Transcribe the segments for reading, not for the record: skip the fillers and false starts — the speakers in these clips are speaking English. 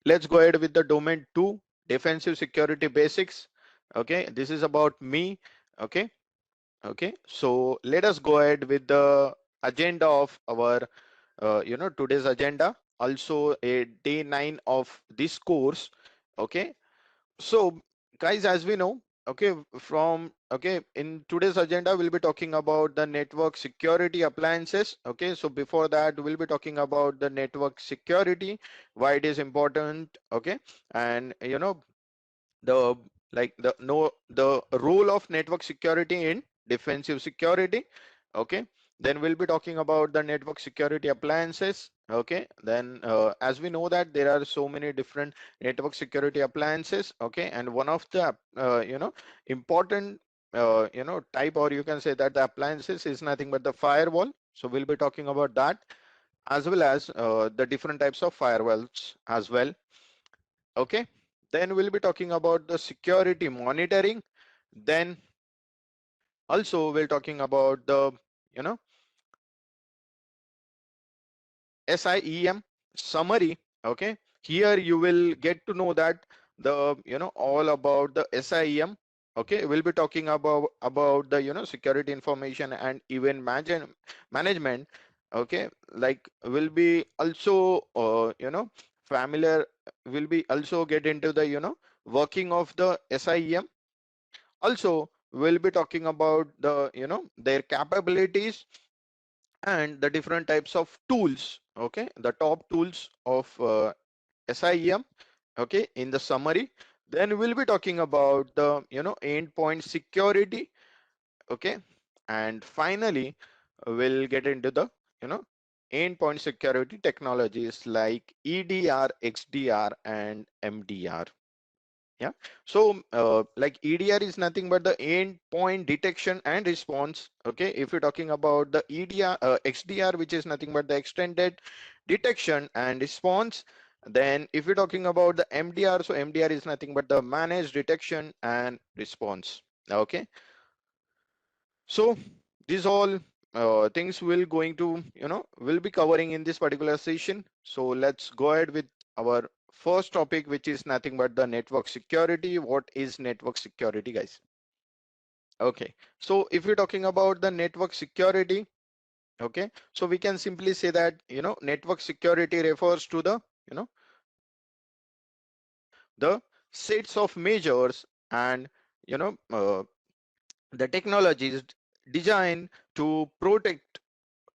let's go ahead with the domain 2, defensive security basics. Okay, this is about me. Okay, okay, so let us go ahead with the agenda of our today's agenda, also a day 9 of this course. Okay, so guys, as we know, okay, in today's agenda we'll be talking about the network security appliances. Okay, so before that we'll be talking about the network security, why it is important. Okay, and the the role of network security in defensive security. Okay, then we'll be talking about the network security appliances. Okay, then as we know that there are so many different network security appliances. Okay, and one of the important type, or you can say that the appliances is nothing but the firewall. So we'll be talking about that, as well as the different types of firewalls as well. Okay, then we'll be talking about the security monitoring. Then also we're talking about the you know SIEM summary. Okay, here you will get to know that the all about the SIEM. Okay, we'll be talking about the security information and event management. Okay, like will be also familiar, will be also get into the working of the SIEM. Also we'll be talking about the their capabilities and the different types of tools. Okay, the top tools of SIEM. Okay, in the summary. Then we'll be talking about the endpoint security. Okay, and finally we'll get into the you know endpoint security technologies like EDR, XDR, and MDR. Yeah, so like EDR is nothing but the endpoint detection and response. Okay, if you're talking about the EDR, XDR, which is nothing but the extended detection and response. Then if you're talking about the MDR, so MDR is nothing but the managed detection and response. Okay, so these all things will going to will be covering in this particular session. So let's go ahead with our first topic, which is nothing but the network security. What is network security, guys? Okay, so if you're talking about the network security, okay, so we can simply say that network security refers to the you know the sets of measures and you know uh, the technologies designed to protect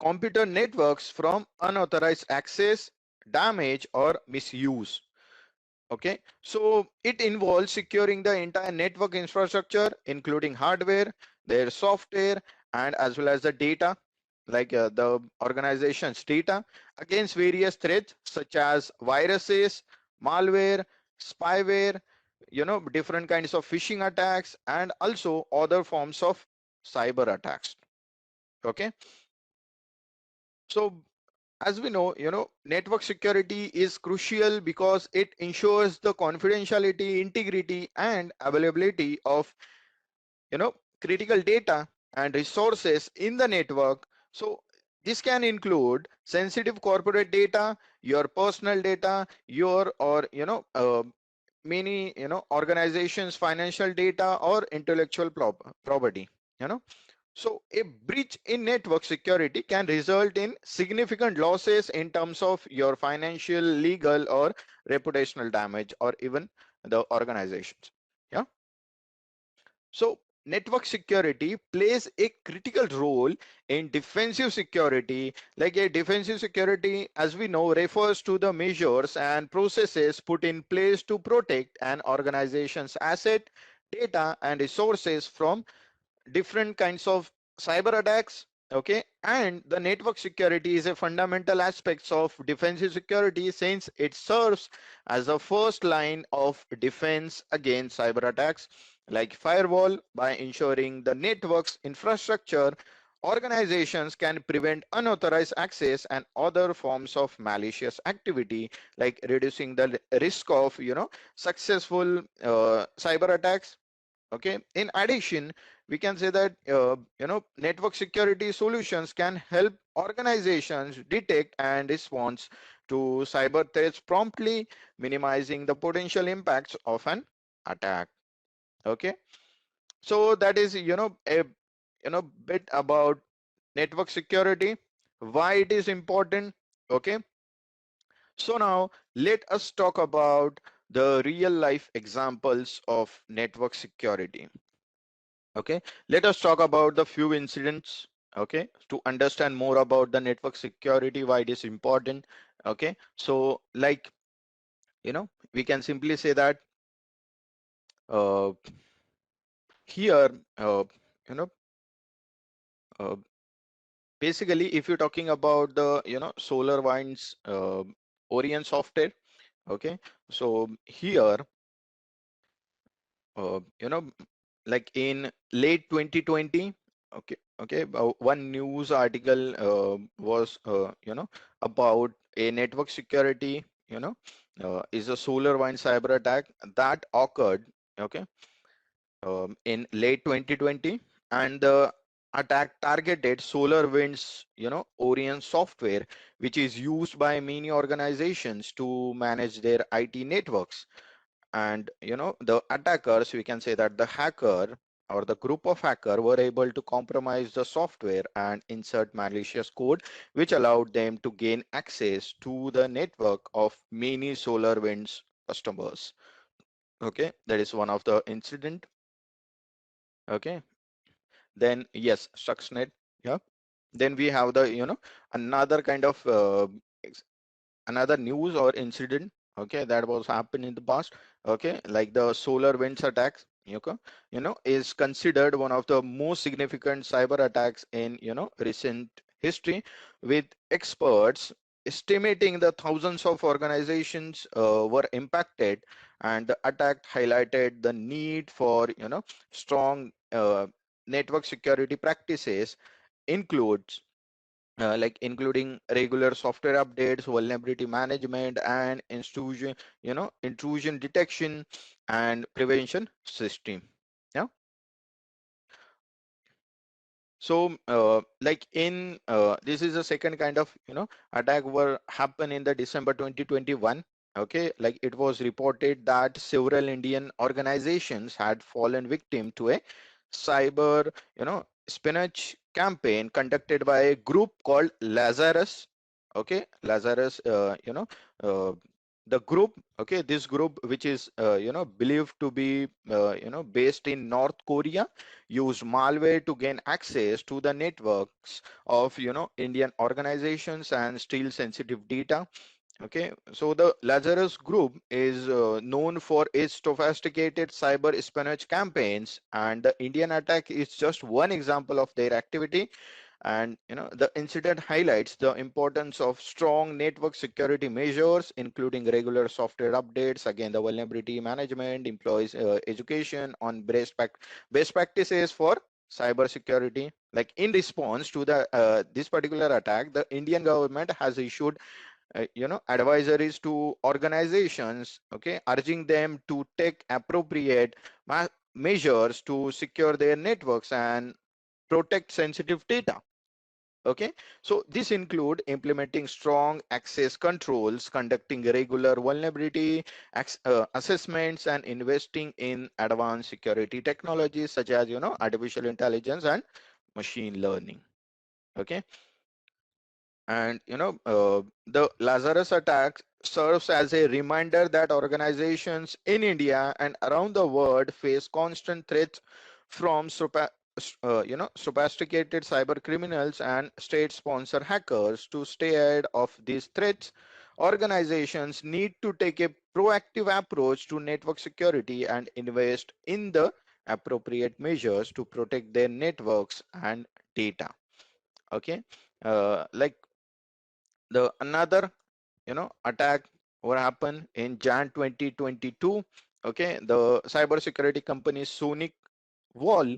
computer networks from unauthorized access, damage, or misuse. Okay, so it involves securing the entire network infrastructure, including hardware, their software, and as well as the data, like the organization's data, against various threats such as viruses, malware, spyware, different kinds of phishing attacks, and also other forms of cyber attacks. Okay, so as we know, network security is crucial because it ensures the confidentiality, integrity, and availability of critical data and resources in the network. So this can include sensitive corporate data, your personal data, your or many organizations financial data or intellectual property. you know so a breach in network security can result in significant losses in terms of your financial, legal, or reputational damage, or even the organizations. Yeah. So network security plays a critical role in defensive security. Like a defensive security, as we know, refers to the measures and processes put in place to protect an organization's asset, data, and resources from different kinds of cyber attacks. Okay, and the network security is a fundamental aspect of defensive security since it serves as a first line of defense against cyber attacks like firewall. By ensuring the network's infrastructure, organizations can prevent unauthorized access and other forms of malicious activity, like reducing the risk of successful cyber attacks. Okay, in addition, we can say that network security solutions can help organizations detect and respond to cyber threats promptly, minimizing the potential impacts of an attack. Okay, so that is a bit about network security, why it is important. Okay, so now let us talk about the real life examples of network security. Okay, let us talk about the few incidents, okay, to understand more about the network security, why it is important. Okay, so like we can simply say that uh, here you know uh, basically if you're talking about the solar winds orient software. Okay, so here like in late 2020. Okay, one news article was about a network security, is a solar wind cyber attack that occurred, okay, in late 2020, and the attack targeted solar winds orient software, which is used by many organizations to manage their IT networks. And the attackers, we can say that the hacker or the group of hacker were able to compromise the software and insert malicious code, which allowed them to gain access to the network of many solar winds customers. Okay, that is one of the incident. Okay, then yes, Stuxnet. Yeah, then we have the another kind of another news or incident, okay, that was happened in the past. Okay, like the solar winds attacks, okay, is considered one of the most significant cyber attacks in recent history, with experts estimating the thousands of organizations were impacted. And the attack highlighted the need for strong network security practices, includes including regular software updates, vulnerability management, and intrusion detection and prevention system. Yeah. So like in this is a second kind of attack were happen in the December 2021. Okay, like it was reported that several Indian organizations had fallen victim to a cyber spinach campaign conducted by a group called Lazarus. Okay, Lazarus, uh, the group, okay, this group, which is believed to be based in North Korea, used malware to gain access to the networks of Indian organizations and steal sensitive data. Okay, so the Lazarus group is known for its sophisticated cyber espionage campaigns, and the Indian attack is just one example of their activity. And the incident highlights the importance of strong network security measures, including regular software updates, again the vulnerability management, employees education on best practices for cyber security. Like in response to the this particular attack, the Indian government has issued advisories to organizations, okay, urging them to take appropriate measures to secure their networks and protect sensitive data. Okay, so this include implementing strong access controls, conducting regular vulnerability assessments, and investing in advanced security technologies such as artificial intelligence and machine learning. Okay, and the Lazarus attack serves as a reminder that organizations in India and around the world face constant threats from sophisticated cyber criminals and state-sponsored hackers. To stay ahead of these threats, organizations need to take a proactive approach to network security and invest in the appropriate measures to protect their networks and data. Okay, like the another attack what happened in Jan 2022. Okay, the cybersecurity company Sonic Wall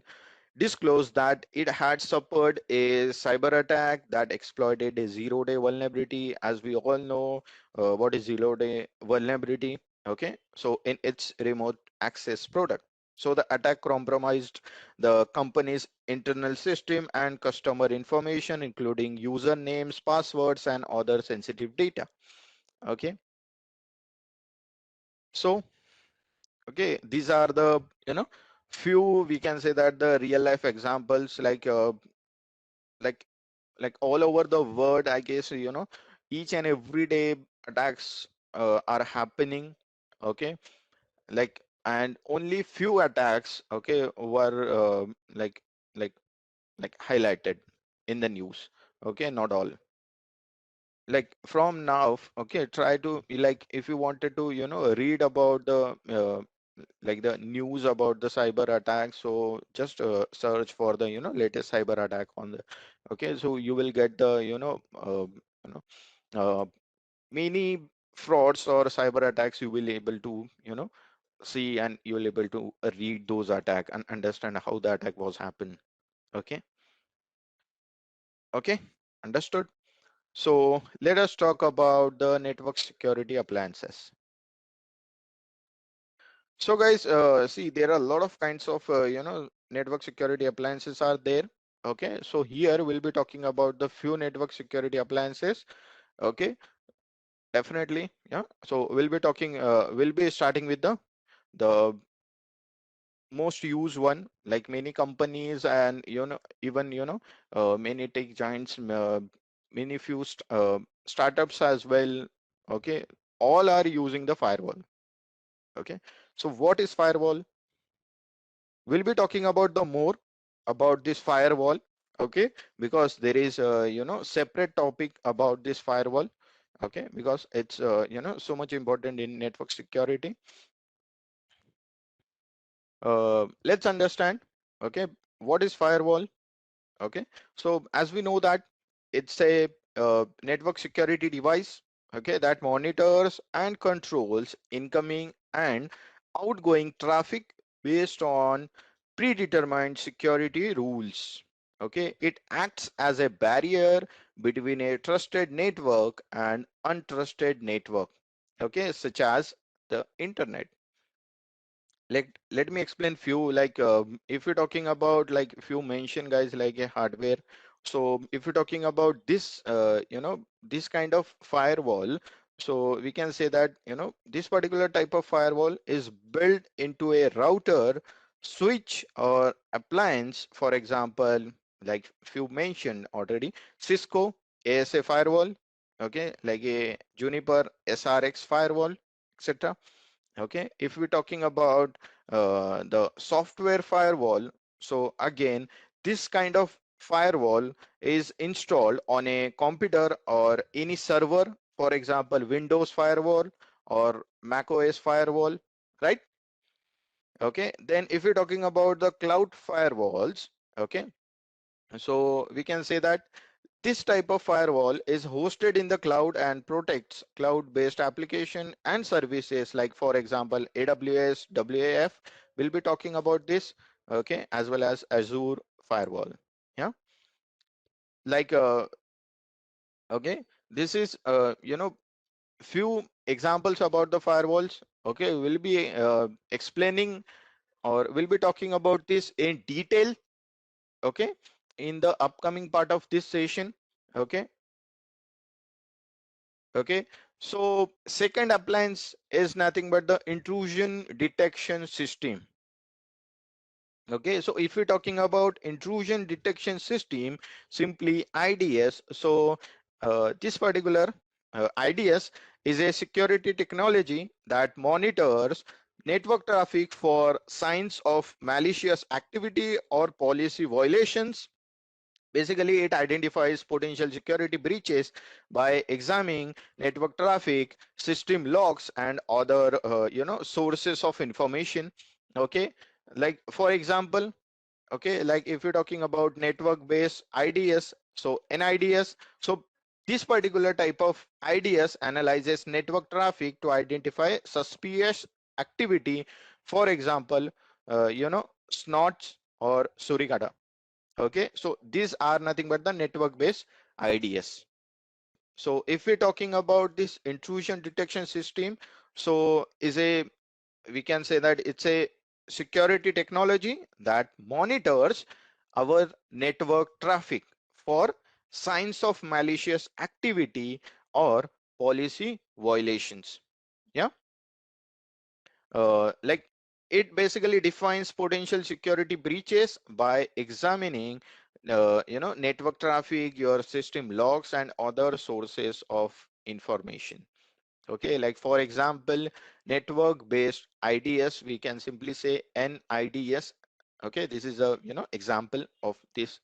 disclosed that it had suffered a cyber attack that exploited a zero-day vulnerability. As we all know, what is zero-day vulnerability? Okay, so in its remote access product. So the attack compromised the company's internal system and customer information, including usernames, passwords, and other sensitive data. Okay, so okay, these are the few, we can say that the real life examples, like like all over the world, I guess, each and every day attacks are happening. Okay, like, and only few attacks, okay, were like like highlighted in the news. Okay, not all. Like from now, okay, try to, like, if you wanted to read about the like the news about the cyber attack, so just search for the latest cyber attack on the, okay, so you will get the you know uh, many frauds or cyber attacks you will able to see, and you will able to read those attack and understand how the attack was happen. Okay, okay, understood. So let us talk about the network security appliances. So guys, see, there are a lot of kinds of network security appliances are there. Okay, so here we'll be talking about the few network security appliances. Okay, definitely, yeah. So we'll be starting with the most used one, like many companies and even many tech giants, many few startups as well. Okay, all are using the firewall. Okay, so what is firewall? We'll be talking about the more about this firewall. Okay, because there is a separate topic about this firewall. Okay, because it's so much important in network security. Let's understand. Okay, what is firewall? Okay, so as we know that it's a network security device, okay, that monitors and controls incoming and outgoing traffic based on predetermined security rules. Okay, it acts as a barrier between a trusted network and untrusted network, okay, such as the internet. Let me explain few, like if you're talking about, like if you mention guys, like a hardware, so if you're talking about this this kind of firewall, so we can say that this particular type of firewall is built into a router, switch, or appliance. For example, like few mentioned already, Cisco ASA firewall, okay, like a Juniper SRX firewall, etc. Okay, if we're talking about the software firewall, so again, this kind of firewall is installed on a computer or any server, for example Windows firewall or Mac OS firewall, right? Okay, then if we're talking about the cloud firewalls, okay, so we can say that this type of firewall is hosted in the cloud and protects cloud-based application and services, like for example AWS, WAF. We'll be talking about this, okay, as well as Azure firewall. Yeah, like okay, this is few examples about the firewalls. Okay, we'll be explaining, or we'll be talking about this in detail, okay, in the upcoming part of this session. Okay, okay, so second appliance is nothing but the intrusion detection system. Okay, so if we're talking about intrusion detection system, simply IDS, so this particular IDS is a security technology that monitors network traffic for signs of malicious activity or policy violations. Basically, it identifies potential security breaches by examining network traffic, system logs, and other sources of information. Okay, like for example, okay, like if you're talking about network based IDS, so NIDS, so this particular type of IDS analyzes network traffic to identify suspicious activity, for example snots or suricata. Okay, so these are nothing but the network based IDS. So if we're talking about this intrusion detection system, so is a, we can say that it's a security technology that monitors our network traffic for signs of malicious activity or policy violations. Yeah. Like it basically defines potential security breaches by examining network traffic, your system logs, and other sources of information. Okay, like for example, network based IDS, we can simply say NIDS. Okay, this is a example of this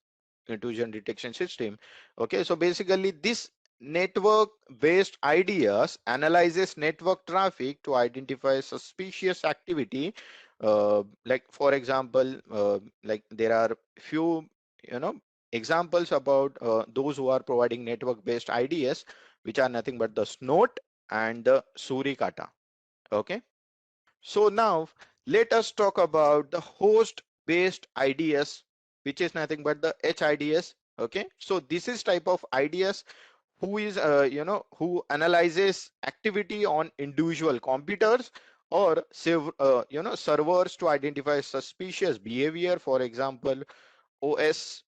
intrusion detection system. Okay, so basically this network based IDS analyzes network traffic to identify suspicious activity. Like for example, like there are few you know examples about those who are providing network based IDS, which are nothing but the snort and the suricata. Okay, so now let us talk about the host based IDS, which is nothing but the HIDS. Okay, so this is type of IDS who is who analyzes activity on individual computers or servers to identify suspicious behavior. For example, OSS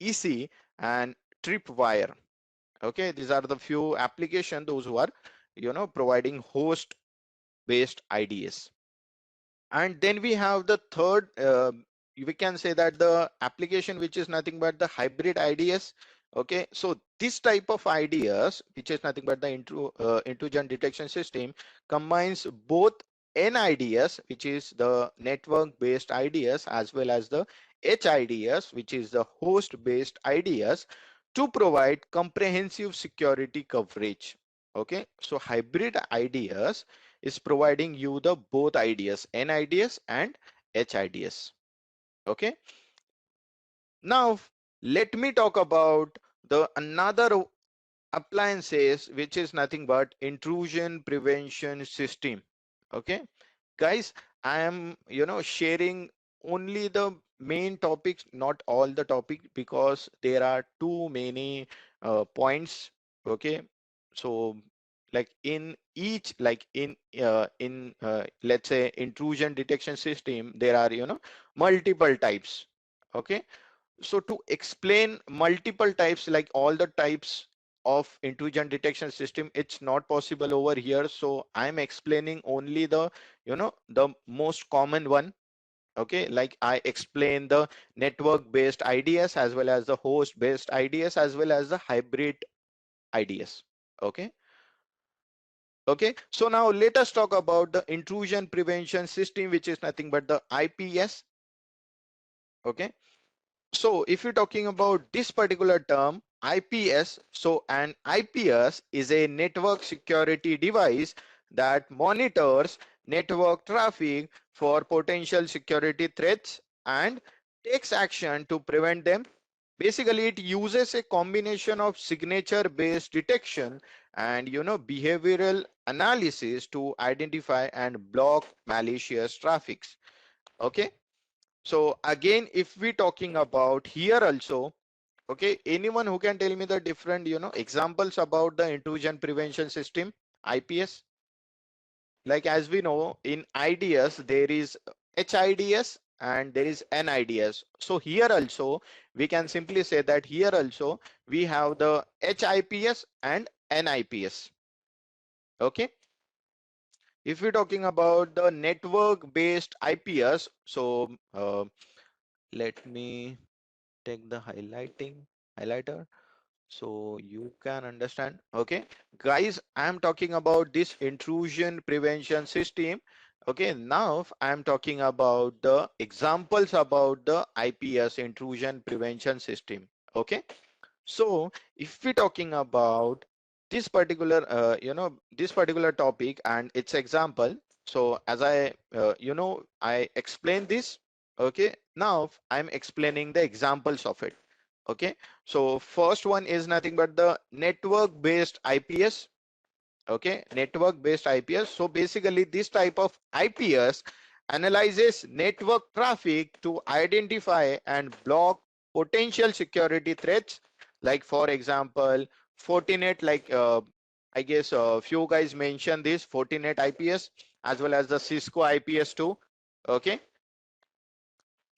EC and tripwire. Okay, these are the few applications those who are providing host based IDS. And then we have the third, we can say that the application which is nothing but the hybrid IDS. Okay, so this type of IDS, which is nothing but the intrusion detection system, combines both NIDS, which is the network based IDS, as well as the HIDS, which is the host based IDS, to provide comprehensive security coverage. Okay, so hybrid IDS is providing you the both IDS, NIDS and HIDS. Okay, now let me talk about the another appliances, which is nothing but intrusion prevention system. Okay, guys, I am sharing only the main topics, not all the topic, because there are too many points. Okay, so like in each, like in let's say intrusion detection system, there are multiple types. Okay, so to explain multiple types, like all the types of intrusion detection system, it's not possible over here, so I'm explaining only the the most common one. Okay, like I explain the network based IDS, as well as the host based IDS, as well as the hybrid IDS. Okay, okay, so now let us talk about the intrusion prevention system, which is nothing but the IPS. Okay, so if you're talking about this particular term, IPS, so an IPS is a network security device that monitors network traffic for potential security threats and takes action to prevent them. Basically, it uses a combination of signature based detection and behavioral analysis to identify and block malicious traffics. Okay, so again, if we talking about here also, okay, anyone who can tell me the different examples about the intrusion prevention system, IPS? Like as we know, in IDS there is HIDS and there is NIDS. So here also we can simply say that here also we have the HIPS and NIPS. Okay, if we're talking about the network based IPS, so let me take the highlighter so you can understand. Okay, guys, I'm talking about this intrusion prevention system. Okay, now I'm talking about the examples about the IPS, intrusion prevention system. Okay, so if we're talking about this particular this particular topic and its example, so as I I explained this. Okay, now I'm explaining the examples of it. Okay, so first one is nothing but the network based IPS. Okay, network based IPS. So basically this type of IPS analyzes network traffic to identify and block potential security threats, like for example Fortinet, like I guess a few guys mentioned this Fortinet IPS, as well as the Cisco IPS too. Okay,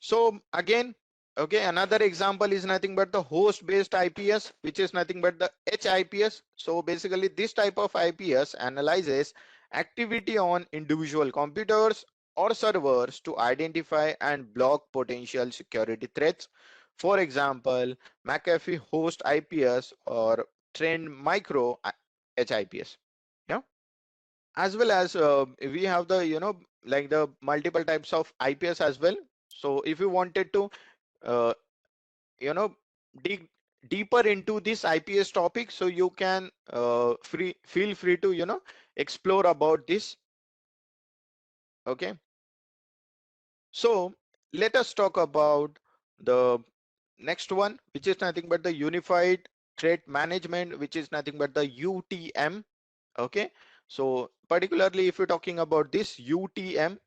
so again, Okay, another example is nothing but the host based IPS, which is nothing but the HIPS. So basically this type of IPS analyzes activity on individual computers or servers to identify and block potential security threats. For example, McAfee host IPS or Trend Micro HIPS. Yeah, as well as we have the like the multiple types of IPS as well. So if you wanted to uh, you know dig deeper into this IPS topic, so you can feel free to explore about this. Okay, so let us talk about the next one, which is nothing but the unified threat management, which is nothing but the UTM. Okay, so particularly if you're talking about this UTM.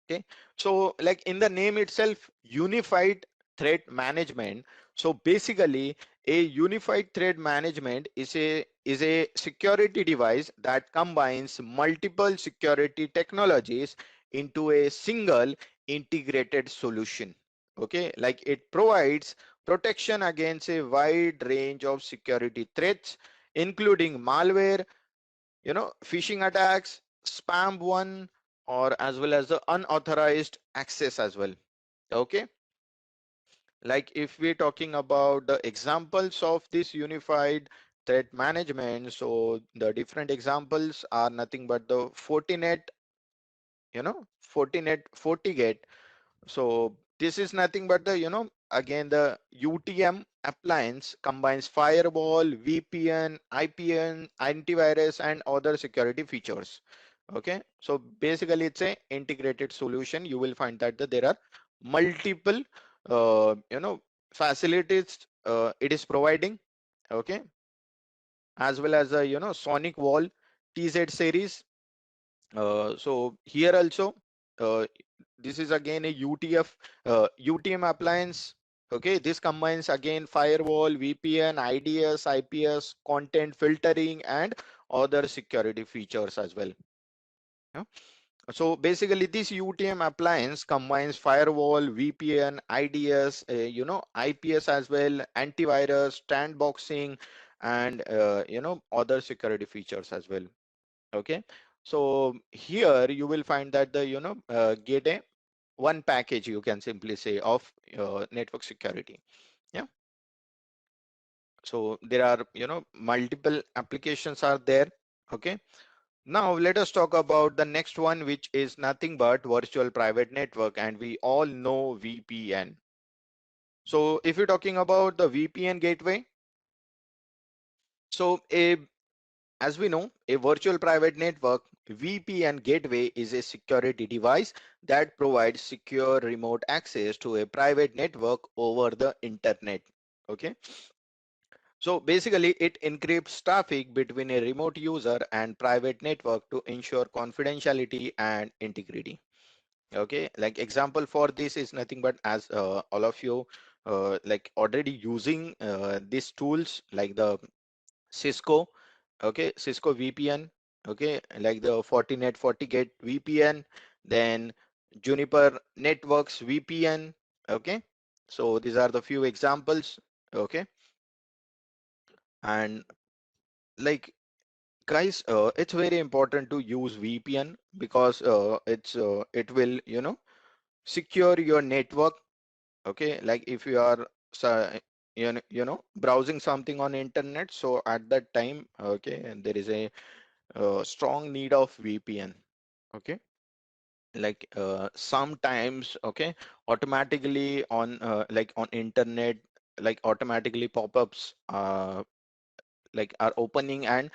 Okay, so like in the name itself, unified threat management. So basically a unified threat management is a security device that combines multiple security technologies into a single integrated solution. Okay, like it provides protection against a wide range of security threats, including malware, phishing attacks, spam one, or as well as the unauthorized access as well. Okay, like if we're talking about the examples of this unified threat management, so the different examples are nothing but the Fortinet, Fortinet FortiGate. So this is nothing but the, again, the UTM appliance combines firewall, VPN, IPN, antivirus, and other security features. Okay, so basically it's a integrated solution. You will find that there are multiple, facilities it is providing. Okay, as well as a, Sonic Wall TZ series. So here also, uh, this is again a UTM appliance. Okay, this combines again firewall, VPN, IDS, IPS, content filtering, and other security features as well. Yeah. So basically, this UTM appliance combines firewall, VPN, IDS, IPS as well, antivirus, sandboxing, and other security features as well. Okay, so here you will find that the get a one package, you can simply say, of network security. Yeah, so there are multiple applications are there. Okay, now let us talk about the next one, which is nothing but virtual private network, and we all know VPN. So if you're talking about the VPN gateway, so as we know, a virtual private network VPN gateway is a security device that provides secure remote access to a private network over the internet. Okay, so basically it encrypts traffic between a remote user and private network to ensure confidentiality and integrity. Okay, like example for this is nothing but, as all of you like already using these tools like the Cisco, okay, Cisco VPN, okay, like the Fortinet FortiGate VPN, then Juniper Networks VPN, okay. So these are the few examples, okay. And like guys, it's very important to use VPN because it will secure your network. Okay, like if you are browsing something on internet, so at that time, okay, and there is a strong need of VPN. Okay, like sometimes, okay, automatically on like on internet, like automatically pop-ups like are opening, and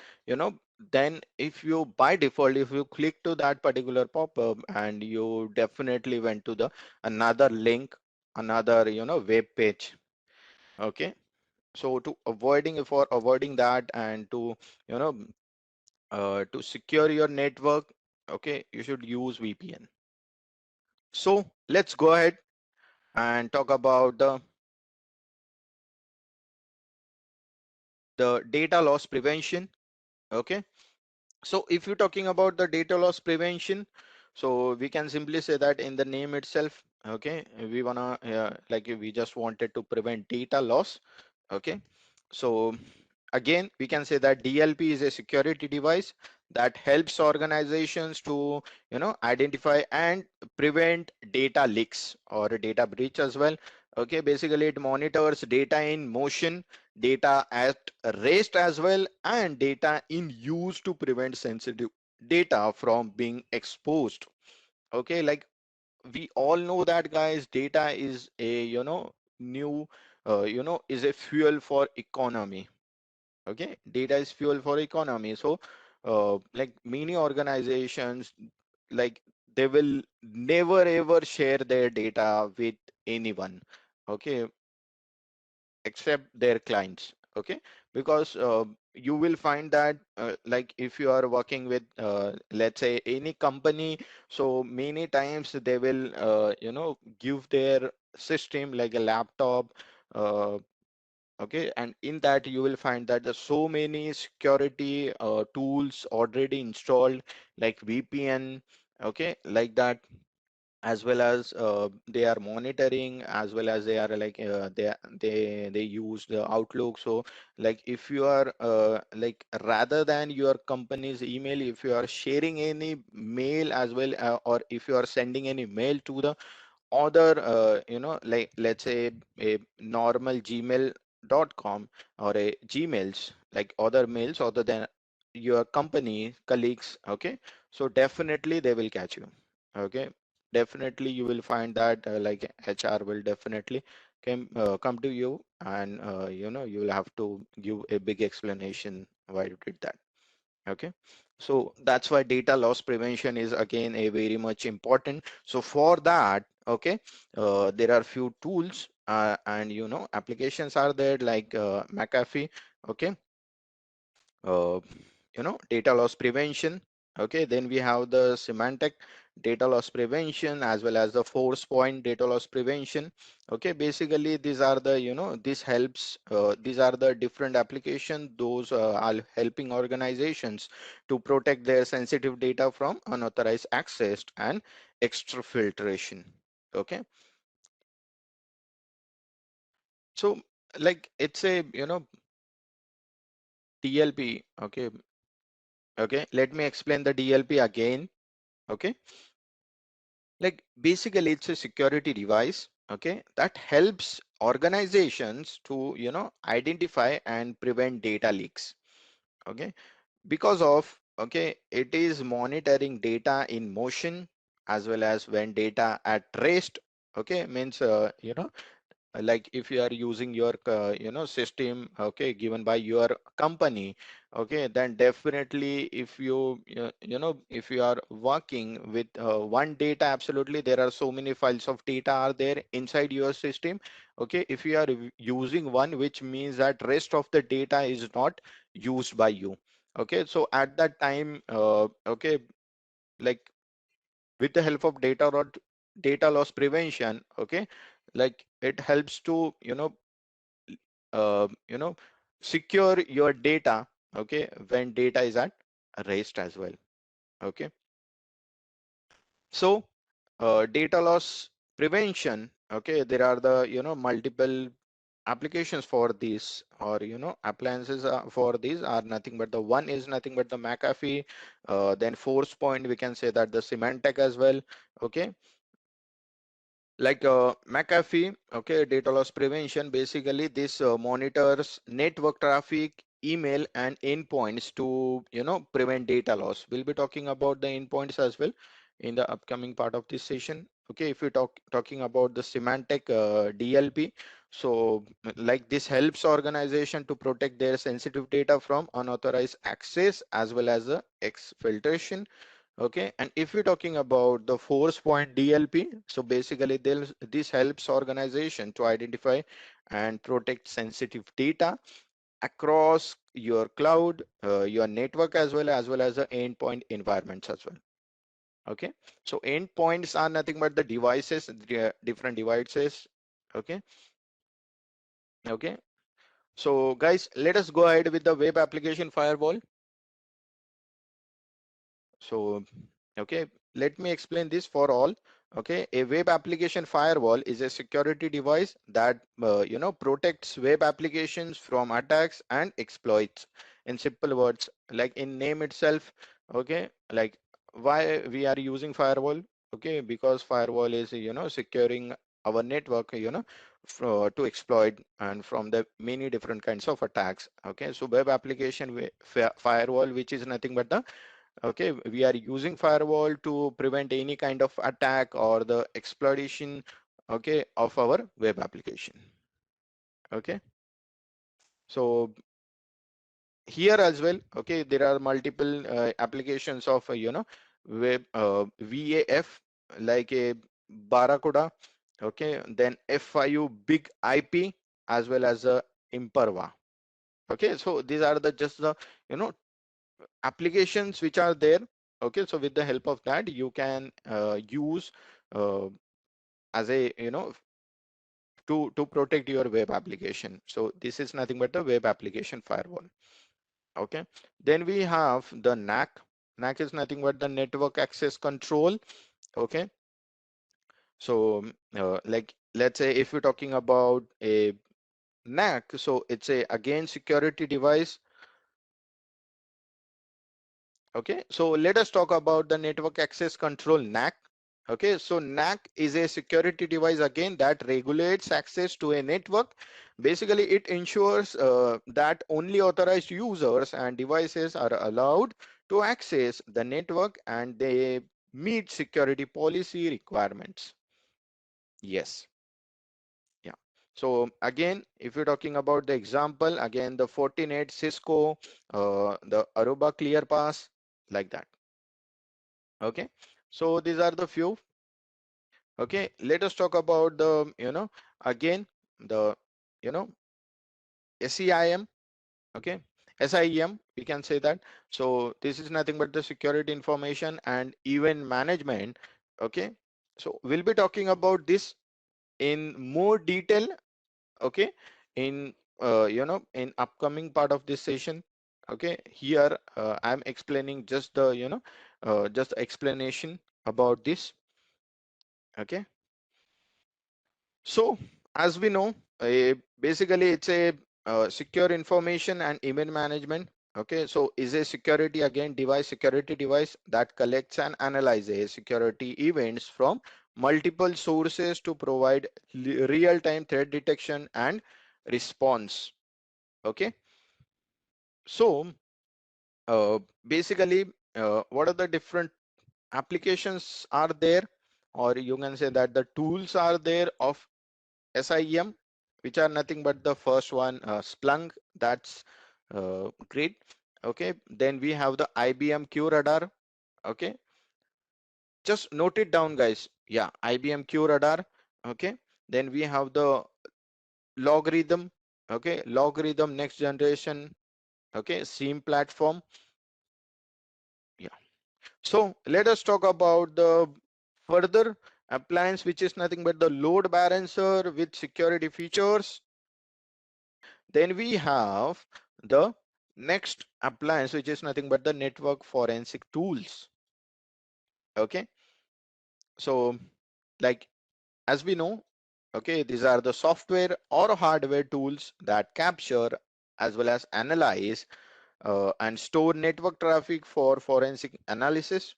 then if you by default, if you click to that particular pop-up and you definitely went to the another link, another web page. Okay, so for avoiding that, and to you know to secure your network, okay, you should use VPN. So let's go ahead and talk about the data loss prevention. Okay, so if you're talking about the data loss prevention, So we can simply say that in the name itself, okay, we wanna like we just wanted to prevent data loss. Okay, so again we can say that DLP is a security device that helps organizations to identify and prevent data leaks or data breach as well. Okay, basically it monitors data in motion, data at rest as well, and data in use to prevent sensitive data from being exposed. Okay, like we all know that guys, data is a new is a fuel for economy. Okay, data is fuel for economy. So like many organizations, like they will never ever share their data with anyone, okay, except their clients. Okay, because you will find that like if you are working with let's say any company, so many times they will give their system like a laptop, uh, okay, and in that you will find that there's so many security tools already installed, like VPN, okay, like that, as well as they are monitoring, as well as they are like they use the Outlook. So like if you are like rather than your company's email, if you are sharing any mail as well, or if you are sending any mail to the other like let's say a normal gmail.com or a gmails, like other mails other than your company colleagues, okay, so definitely they will catch you. Okay, definitely you will find that like HR will definitely come to you, and you will have to give a big explanation why you did that. Okay, so that's why data loss prevention is again a very much important. So for that, okay, there are few tools and applications are there, like McAfee, okay, uh, data loss prevention. Okay, then we have the semantic data loss prevention, as well as the force point data loss prevention. Okay, basically these are the this helps these are the different applications, those are helping organizations to protect their sensitive data from unauthorized access and extra filtration. Okay, so like it's a DLP. Okay, okay, let me explain the DLP again. Okay, like basically it's a security device, okay, that helps organizations to identify and prevent data leaks. Okay, because of, okay, it is monitoring data in motion as well as when data at rest. Okay, means like if you are using your system, okay, given by your company, okay, then definitely if if you are working with one data, absolutely there are so many files of data are there inside your system. Okay, if you are using one, which means that rest of the data is not used by you. Okay, so at that time, okay, like with the help of data loss prevention, okay, like it helps to you know secure your data, okay, when data is at rest as well. Okay, so data loss prevention, okay, there are the multiple applications for these, or appliances for these are nothing but the one is nothing but the McAfee, then force point, we can say that the Symantec as well. Okay, like McAfee, okay, data loss prevention, basically this monitors network traffic, email and endpoints to prevent data loss. We'll be talking about the endpoints as well in the upcoming part of this session. Okay, if we talking about the Symantec DLP, so like this helps organization to protect their sensitive data from unauthorized access as well as the exfiltration. Okay, and if we're talking about the force point DLP, so basically this helps organization to identify and protect sensitive data across your cloud, your network, as well as the endpoint environments as well. Okay, so endpoints are nothing but the devices, different devices. Okay, okay. So guys, let us go ahead with the web application firewall. So Okay, let me explain this for all. Okay, a web application firewall is a security device that protects web applications from attacks and exploits. In simple words, like in name itself. Okay, like why we are using firewall? Okay, because firewall is securing our network, to exploit and from the many different kinds of attacks. Okay, so web application firewall, which is nothing but the, okay, we are using firewall to prevent any kind of attack or the exploitation, okay, of our web application. Okay, so here as well, okay, there are multiple applications of web VAF, like a Barracuda, okay, then F5 big IP, as well as a Imperva. Okay, so these are the just the you know applications which are there. Okay, so with the help of that you can use uh, as a to protect your web application. So this is nothing but the web application firewall. Okay, then we have the NAC is nothing but the network access control. Okay, so like let's say if you're talking about a NAC, so it's a again security device. Okay, so let us talk about the network access control, NAC. Okay, so NAC is a security device again that regulates access to a network. Basically, it ensures that only authorized users and devices are allowed to access the network and they meet security policy requirements. Yes, yeah. So again, if you're talking about the example, again, the Fortinet, Cisco, the Aruba ClearPass, like that. Okay, so these are the few. Okay, let us talk about the again the you know SEIM. Okay, SIEM, we can say that. So this is nothing but the security information and event management. Okay, so we'll be talking about this in more detail. Okay, in in upcoming part of this session. Okay, here I'm explaining just the just explanation about this. Okay, so as we know, basically it's a secure information and event management. Okay, so is a security again device, security device that collects and analyzes security events from multiple sources to provide real-time threat detection and response. Okay, so basically what are the different applications are there, or you can say that the tools are there of SIEM, which are nothing but the first one, Splunk. That's great. Okay, then we have the IBM Q Radar. Okay, just note it down, guys. Yeah, IBM Q Radar. Okay, then we have the logarithm. Okay, logarithm next generation. Okay, SIEM platform. Yeah. So let us talk about the further appliance, which is nothing but the load balancer with security features. Then we have the next appliance, which is nothing but the network forensic tools. Okay, so like as we know, okay, these are the software or hardware tools that capture as well as analyze and store network traffic for forensic analysis.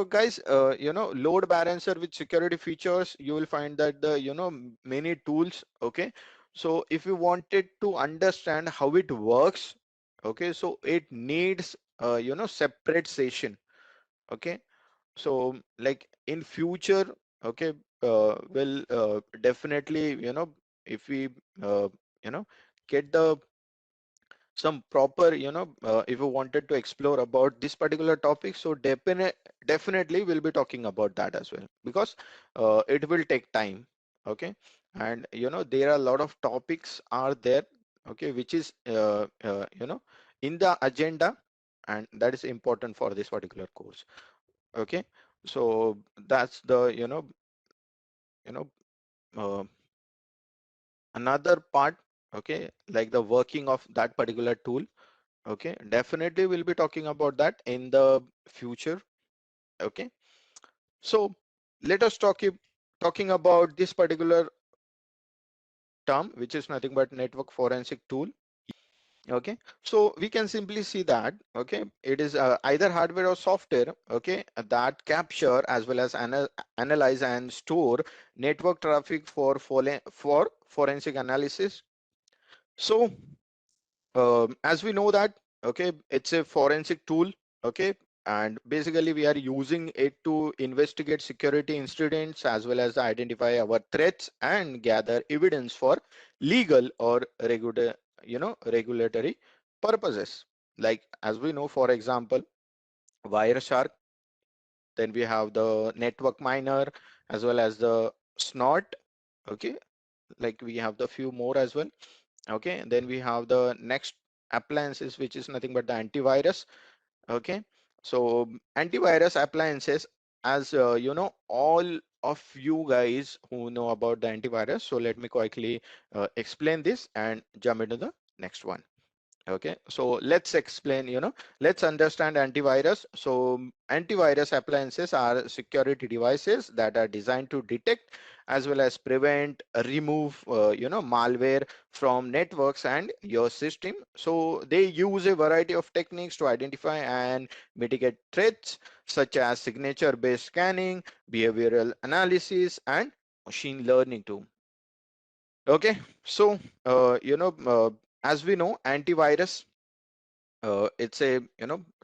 Guys, load balancer with security features, you will find that the, many tools. Okay, so if you wanted to understand how it works, okay, so it needs, separate session. Okay, so like in future, okay, will definitely, if we, you know, get the some proper, if you wanted to explore about this particular topic, so definitely we'll be talking about that as well, because it will take time. Okay, and there are a lot of topics are there, okay, which is in the agenda, and that is important for this particular course. Okay, so that's the you know uh, another part. Okay, like the working of that particular tool. Okay, definitely we'll be talking about that in the future. Okay, so let us talking about this particular term, which is nothing but network forensic tool. Okay, so we can simply see that, okay, it is either hardware or software, okay, that capture as well as analyze and store network traffic for forensic analysis. So as we know that, okay, it's a forensic tool, okay, and basically we are using it to investigate security incidents as well as identify our threats and gather evidence for legal or regulatory purposes. Like as we know, for example, Wireshark, then we have the network miner as well as the snort, okay, like we have the few more as well. Okay, and then we have the next appliances, which is nothing but the antivirus. Okay, so antivirus appliances, as all of you guys who know about the antivirus, so let me quickly explain this and jump into the next one. Okay, so let's explain, let's understand antivirus. So antivirus appliances are security devices that are designed to detect as well as prevent, remove, malware from networks and your system. So they use a variety of techniques to identify and mitigate threats such as signature based scanning, behavioral analysis, and machine learning too. Okay, so as we know, antivirus, it's a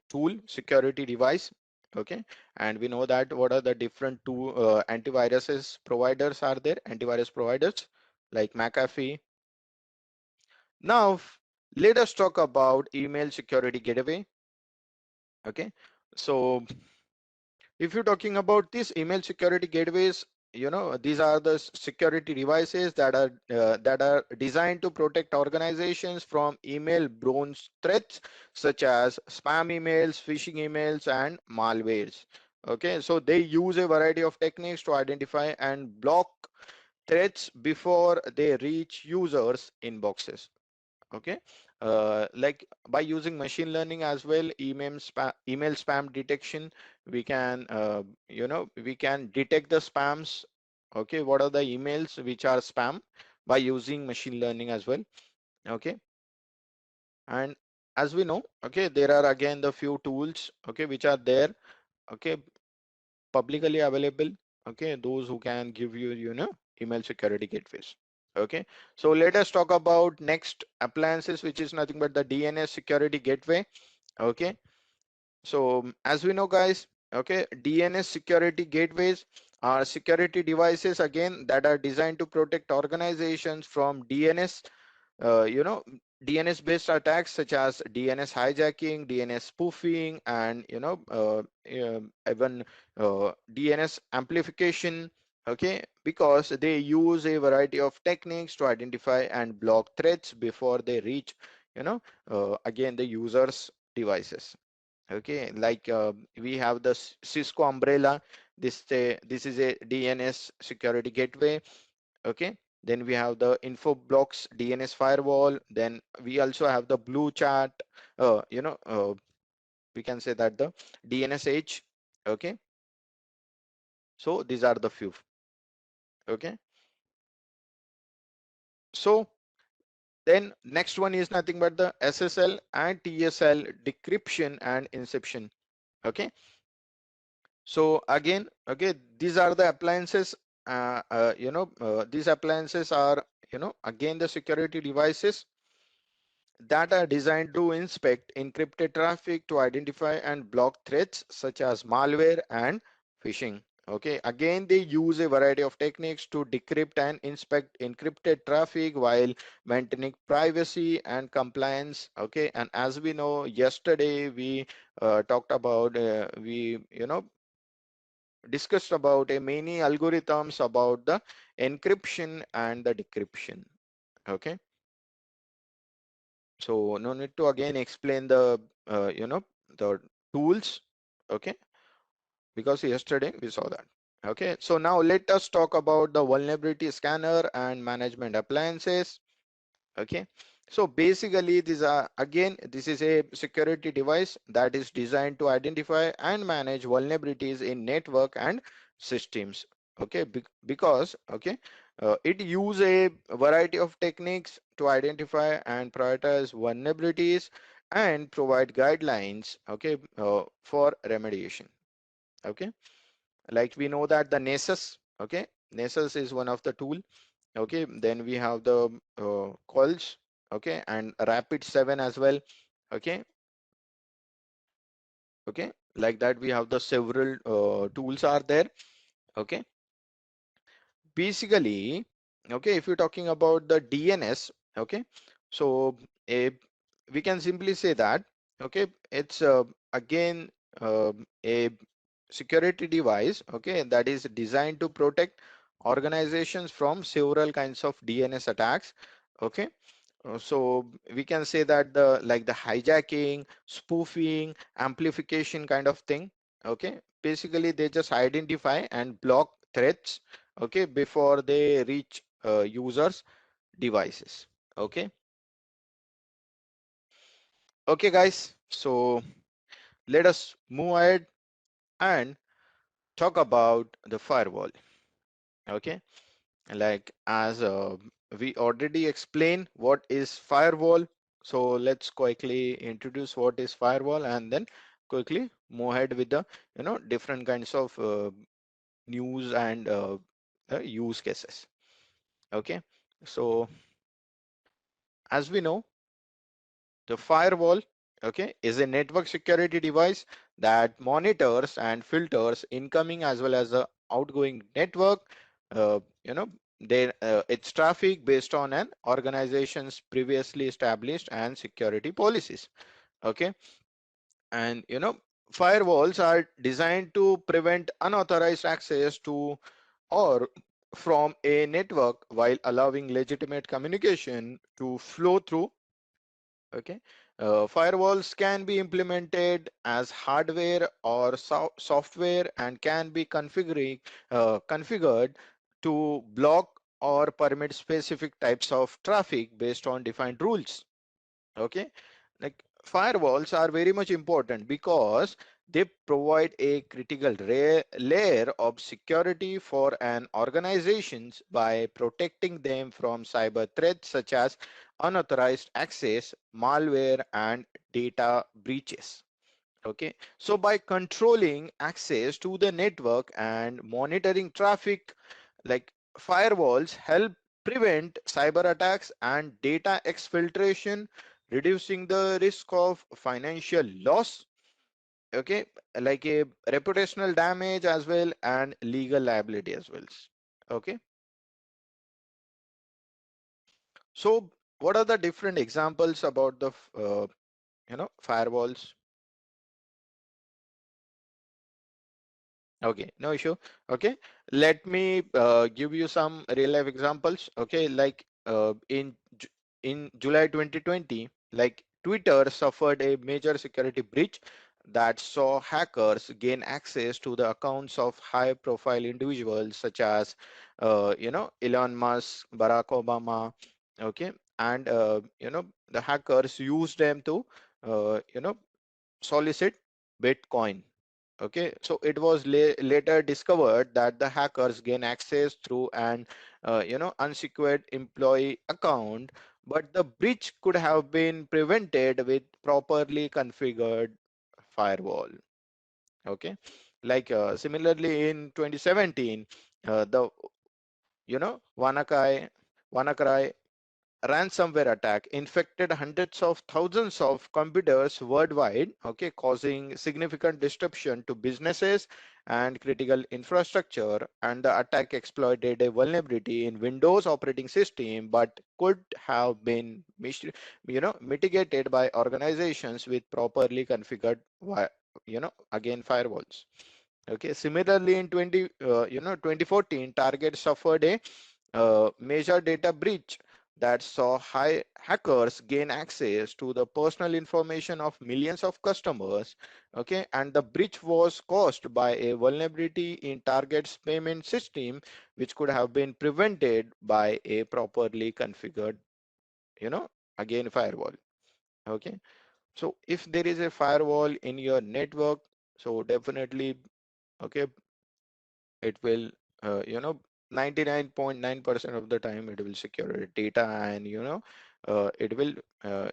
tool, security device. Okay, and we know that what are the different two antiviruses providers are there, antivirus providers like McAfee. Now let us talk about email security gateway. Okay, so if you're talking about these email security gateways, these are the security devices that are designed to protect organizations from email borne threats such as spam emails, phishing emails, and malwares. Okay, so they use a variety of techniques to identify and block threats before they reach users inboxes. Okay, like by using machine learning as well, email spam detection, we can we can detect the spams. Okay, what are the emails which are spam, by using machine learning as well. Okay, and as we know, okay, there are again the few tools, okay, which are there, okay, publicly available, okay, those who can give you email security gateways. Okay, so let us talk about next appliances, which is nothing but the DNS security gateway. Okay, so as we know guys, okay, DNS security gateways are security devices again that are designed to protect organizations from DNS, DNS based attacks such as DNS hijacking, DNS spoofing, and even DNS amplification. Okay, because they use a variety of techniques to identify and block threats before they reach, again, the user's devices. Okay, like we have the Cisco umbrella. This is a DNS security gateway. Okay, then we have the Infoblox DNS firewall. Then we also have the blue chat, we can say that the DNS edge. Okay, so these are the few. Okay, so then next one is nothing but the SSL and TSL decryption and inception. Okay, so again, okay, these are the appliances, these appliances are, again, the security devices that are designed to inspect encrypted traffic to identify and block threats such as malware and phishing. Okay, again, they use a variety of techniques to decrypt and inspect encrypted traffic while maintaining privacy and compliance. Okay, and as we know, yesterday we talked about, we discussed about a many algorithms about the encryption and the decryption. Okay, so no need to again explain the the tools. Okay, because yesterday we saw that. Okay, so now let us talk about the vulnerability scanner and management appliances. Okay, So basically, this is a security device that is designed to identify and manage vulnerabilities in network and systems. Okay, because it use a variety of techniques to identify and prioritize vulnerabilities and provide guidelines. Okay, for remediation. Okay, like we know that the Nessus. Okay, Nessus is one of the tool. Okay, then we have the calls. Okay, and rapid 7 as well. Okay, okay, like that we have the several tools are there. Okay, basically, okay, if you're talking about the DNS, okay, so a we can simply say that, okay, it's again a security device, okay, that is designed to protect organizations from several kinds of DNS attacks. Okay, so we can say that the hijacking, spoofing, amplification kind of thing. Okay, basically they just identify and block threats, okay, before they reach users devices. Okay, okay guys, so let us move ahead and talk about the firewall. Okay, like as we already explained what is firewall, so let's quickly introduce what is firewall and then quickly move ahead with the different kinds of news and use cases. Okay, so as we know, the firewall, okay, is a network security device that monitors and filters incoming as well as the outgoing network. You know, its traffic based on an organization's previously established and security policies. Okay, and firewalls are designed to prevent unauthorized access to or from a network while allowing legitimate communication to flow through. Okay, firewalls can be implemented as hardware or software and can be configured to block or permit specific types of traffic based on defined rules. Okay, like firewalls are very much important because they provide a critical layer of security for an organizations by protecting them from cyber threats such as unauthorized access, malware, and data breaches. Okay, so by controlling access to the network and monitoring traffic, like firewalls help prevent cyber attacks and data exfiltration, reducing the risk of financial loss. Okay, like a reputational damage as well and legal liability as well. Okay, so what are the different examples about the firewalls? Okay, no issue. Okay, let me give you some real life examples. Okay, like in July 2020, like Twitter suffered a major security breach that saw hackers gain access to the accounts of high profile individuals such as Elon Musk, Barack Obama. Okay, and the hackers used them to solicit Bitcoin. Okay, so it was later discovered that the hackers gain access through an unsecured employee account, but the breach could have been prevented with properly configured firewall. Okay, like similarly in 2017, the WannaCry ransomware attack infected hundreds of thousands of computers worldwide, okay, causing significant disruption to businesses and critical infrastructure. And the attack exploited a vulnerability in Windows operating system, but could have been mitigated by organizations with properly configured again firewalls. Okay, similarly in 2014, Target suffered a major data breach that saw high hackers gain access to the personal information of millions of customers. Okay, and the breach was caused by a vulnerability in Target's payment system, which could have been prevented by a properly configured, you know, again firewall. Okay, so if there is a firewall in your network, so definitely, okay, it will 99.9% of the time it will secure your data, and it will uh,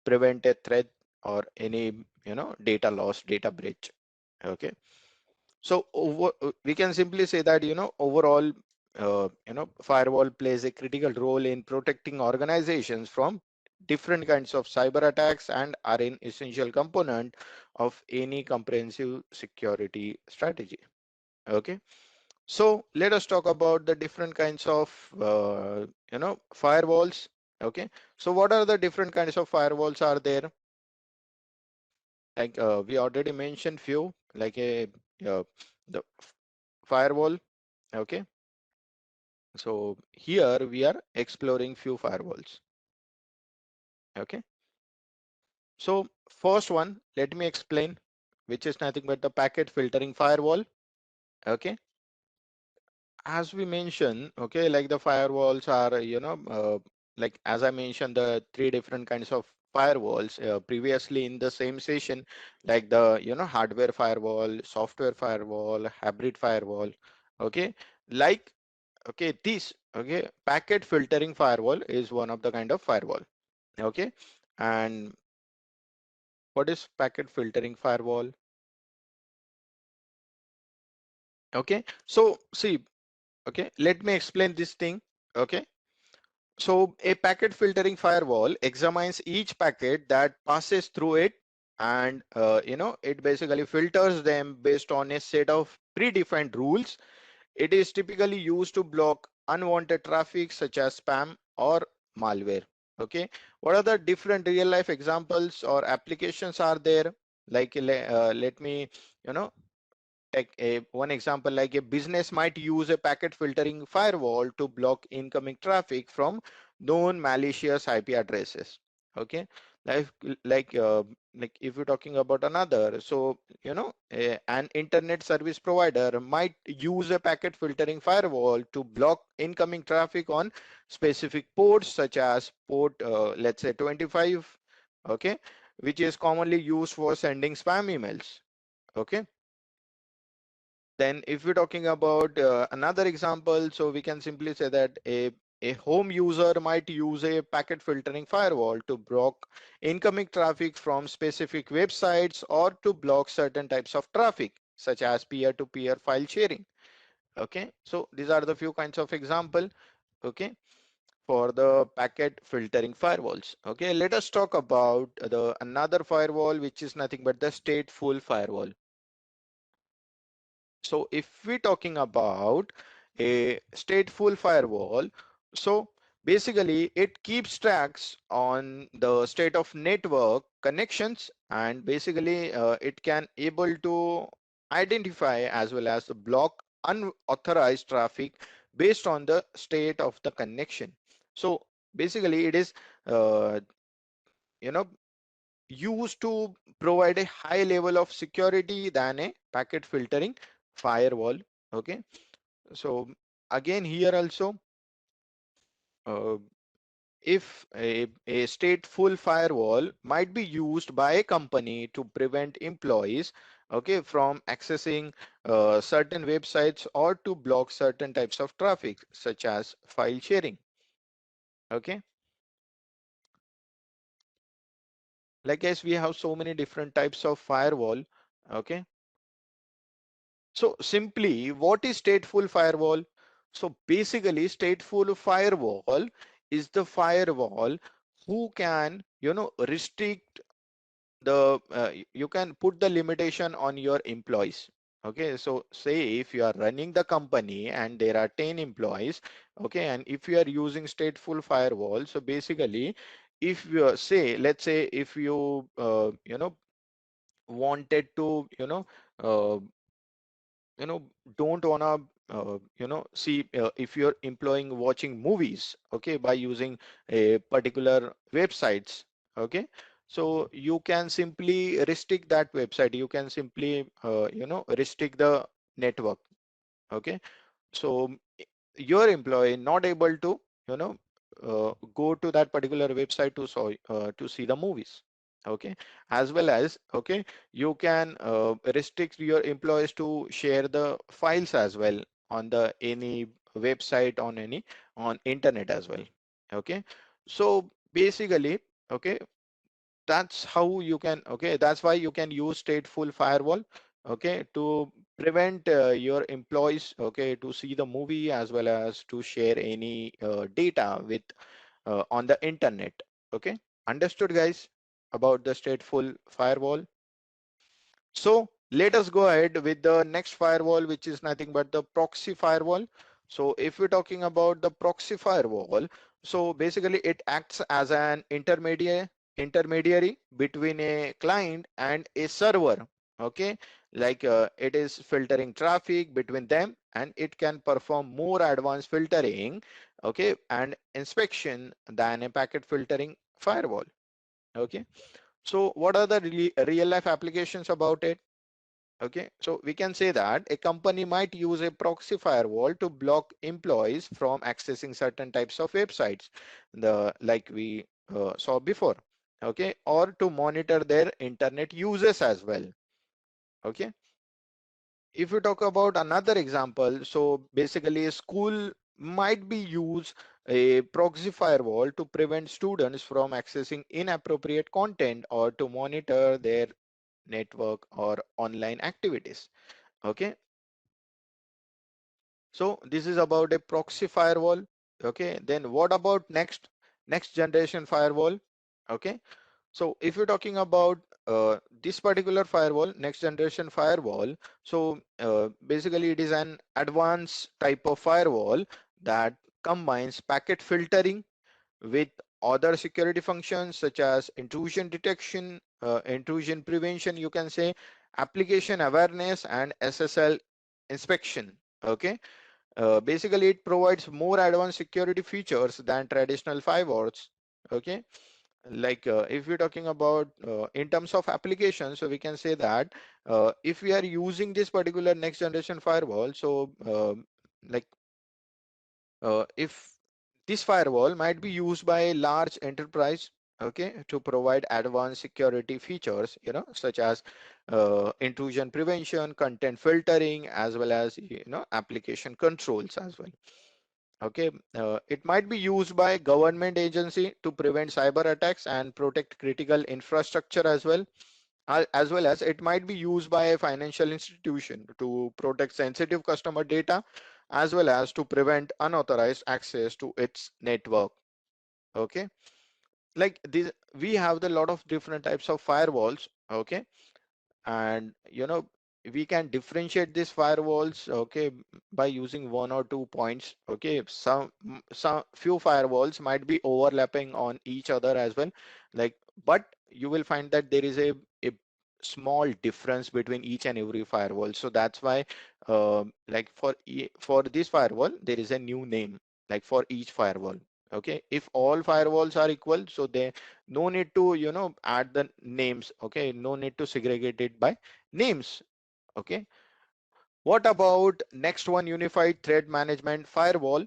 prevent a threat or any data loss, data breach. Okay, so we can simply say that overall firewall plays a critical role in protecting organizations from different kinds of cyber attacks and are an essential component of any comprehensive security strategy. Okay, so let us talk about the different kinds of firewalls. Okay, so what are the different kinds of firewalls are there? Like we already mentioned few, like a the firewall. Okay, so here we are exploring few firewalls. Okay, so first one, let me explain, which is nothing but the packet filtering firewall. Okay, as we mentioned, okay, like the firewalls are, like as I mentioned, the three different kinds of firewalls previously in the same session, like the, hardware firewall, software firewall, hybrid firewall. Okay, like, okay, this, okay, packet filtering firewall is one of the kind of firewall. Okay, and what is packet filtering firewall? Okay, so see, okay, let me explain this thing. Okay, so a packet filtering firewall examines each packet that passes through it, and it basically filters them based on a set of predefined rules. It is typically used to block unwanted traffic such as spam or malware. Okay, what are the different real life examples or applications are there? Like let me you know take a one example, like a business might use a packet filtering firewall to block incoming traffic from known malicious IP addresses. Okay, like like if you're talking about another, so an internet service provider might use a packet filtering firewall to block incoming traffic on specific ports such as port let's say 25. Okay, which is commonly used for sending spam emails. Okay, then if we're talking about another example, so we can simply say that a home user might use a packet filtering firewall to block incoming traffic from specific websites or to block certain types of traffic, such as peer-to-peer file sharing. Okay, so these are the few kinds of example. Okay, for the packet filtering firewalls. Okay, let us talk about the another firewall, which is nothing but the stateful firewall. So if we're talking about a stateful firewall, so basically it keeps tracks on the state of network connections, and basically it can able to identify as well as block unauthorized traffic based on the state of the connection. So basically it is uh, you know used to provide a high level of security than a packet filtering firewall. Okay, so again here also, uh, if a stateful firewall might be used by a company to prevent employees, okay, from accessing certain websites or to block certain types of traffic such as file sharing. Okay, like guys, we have so many different types of firewall. Okay, so simply, what is stateful firewall? So basically, stateful firewall is the firewall who can, restrict the, you can put the limitation on your employees. Okay, so say if you are running the company and there are 10 employees, okay, and if you are using stateful firewall, so basically, if you say, let's say if you, wanted to, uh, you know don't wanna see if you're employing watching movies, okay, by using a particular websites. Okay, so you can simply restrict that website, you can simply restrict the network. Okay, so your employee not able to you know go to that particular website to see the movies. Okay, as well as, okay, you can restrict your employees to share the files as well on the any website, on any on internet as well. Okay, so basically, okay, that's how you can, okay, that's why you can use stateful firewall, okay, to prevent your employees, okay, to see the movie as well as to share any data with on the internet. Okay, understood guys about the stateful firewall? So let us go ahead with the next firewall, which is nothing but the proxy firewall. So if we're talking about the proxy firewall, so basically it acts as an intermediary between a client and a server. Okay, like it is filtering traffic between them, and it can perform more advanced filtering, okay, and inspection than a packet filtering firewall. Okay, so what are the real life applications about it? Okay, so we can say that a company might use a proxy firewall to block employees from accessing certain types of websites, the like we saw before. Okay, or to monitor their internet uses as well. Okay, if we talk about another example, so basically a school might be use a proxy firewall to prevent students from accessing inappropriate content or to monitor their network or online activities. Okay, so this is about a proxy firewall. Okay, then what about next generation firewall? Okay, so if you're talking about this particular firewall, next generation firewall, so basically it is an advanced type of firewall that combines packet filtering with other security functions such as intrusion detection, intrusion prevention, you can say, application awareness, and SSL inspection. Okay, basically it provides more advanced security features than traditional firewalls. Okay, like if we're talking about in terms of applications, so we can say that if we are using this particular next generation firewall, so like if this firewall might be used by a large enterprise, okay, to provide advanced security features, you know, such as intrusion prevention, content filtering, as well as, you know, application controls as well. Okay, it might be used by government agency to prevent cyber attacks and protect critical infrastructure as well. As well as it might be used by a financial institution to protect sensitive customer data, as well as to prevent unauthorized access to its network. Okay, like this, we have the lot of different types of firewalls. Okay, and you know, we can differentiate these firewalls, okay, by using one or two points. Okay, some few firewalls might be overlapping on each other as well, like, but you will find that there is a small difference between each and every firewall. So that's why like for this firewall there is a new name, like for each firewall. Okay, if all firewalls are equal, so they no need to, you know, add the names. Okay, no need to segregate it by names. Okay, what about next one, unified threat management firewall?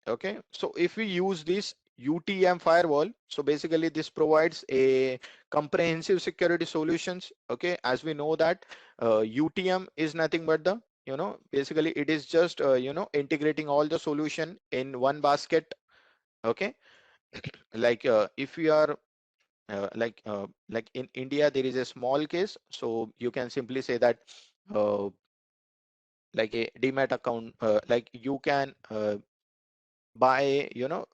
Okay, so if we use this UTM firewall, so basically this provides a comprehensive security solutions. Okay, as we know that UTM is nothing but the, you know, basically it is just you know, integrating all the solution in one basket. Okay, like if we are like in India, there is a small case, so you can simply say that uh, like a demat account, like you can buy, you know,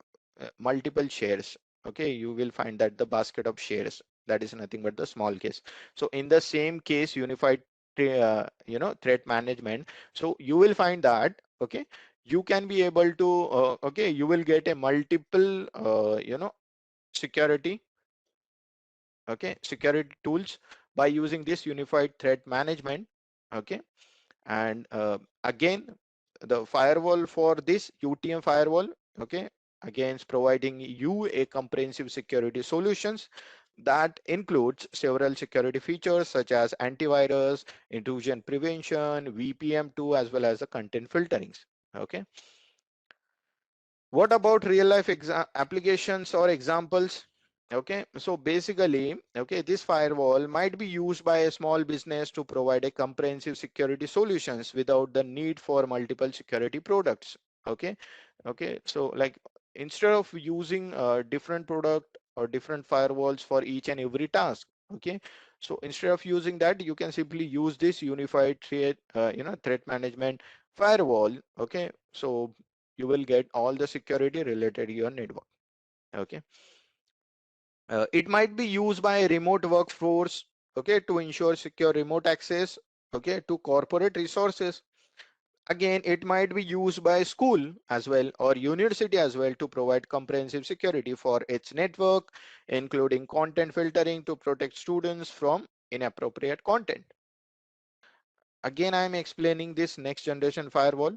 multiple shares. Okay, you will find that the basket of shares, that is nothing but the small case. So in the same case, unified you know, threat management, so you will find that, okay, you can be able to okay, you will get a multiple you know, security, okay, security tools by using this unified threat management. Okay, and again, the firewall for this UTM firewall, okay, again is providing you a comprehensive security solutions that includes several security features such as antivirus, intrusion prevention, VPN2, as well as the content filterings. Okay, What about real life applications or examples? Okay, so basically, okay, this firewall might be used by a small business to provide a comprehensive security solutions without the need for multiple security products. Okay, okay, so like instead of using different product or different firewalls for each and every task, okay, so instead of using that, you can simply use this unified threat, threat management firewall. Okay, so you will get all the security related to your network. Okay, it might be used by a remote workforce, okay, to ensure secure remote access, okay, to corporate resources. Again, it might be used by school as well or university as well to provide comprehensive security for its network, including content filtering to protect students from inappropriate content. Again, I'm explaining this next generation firewall.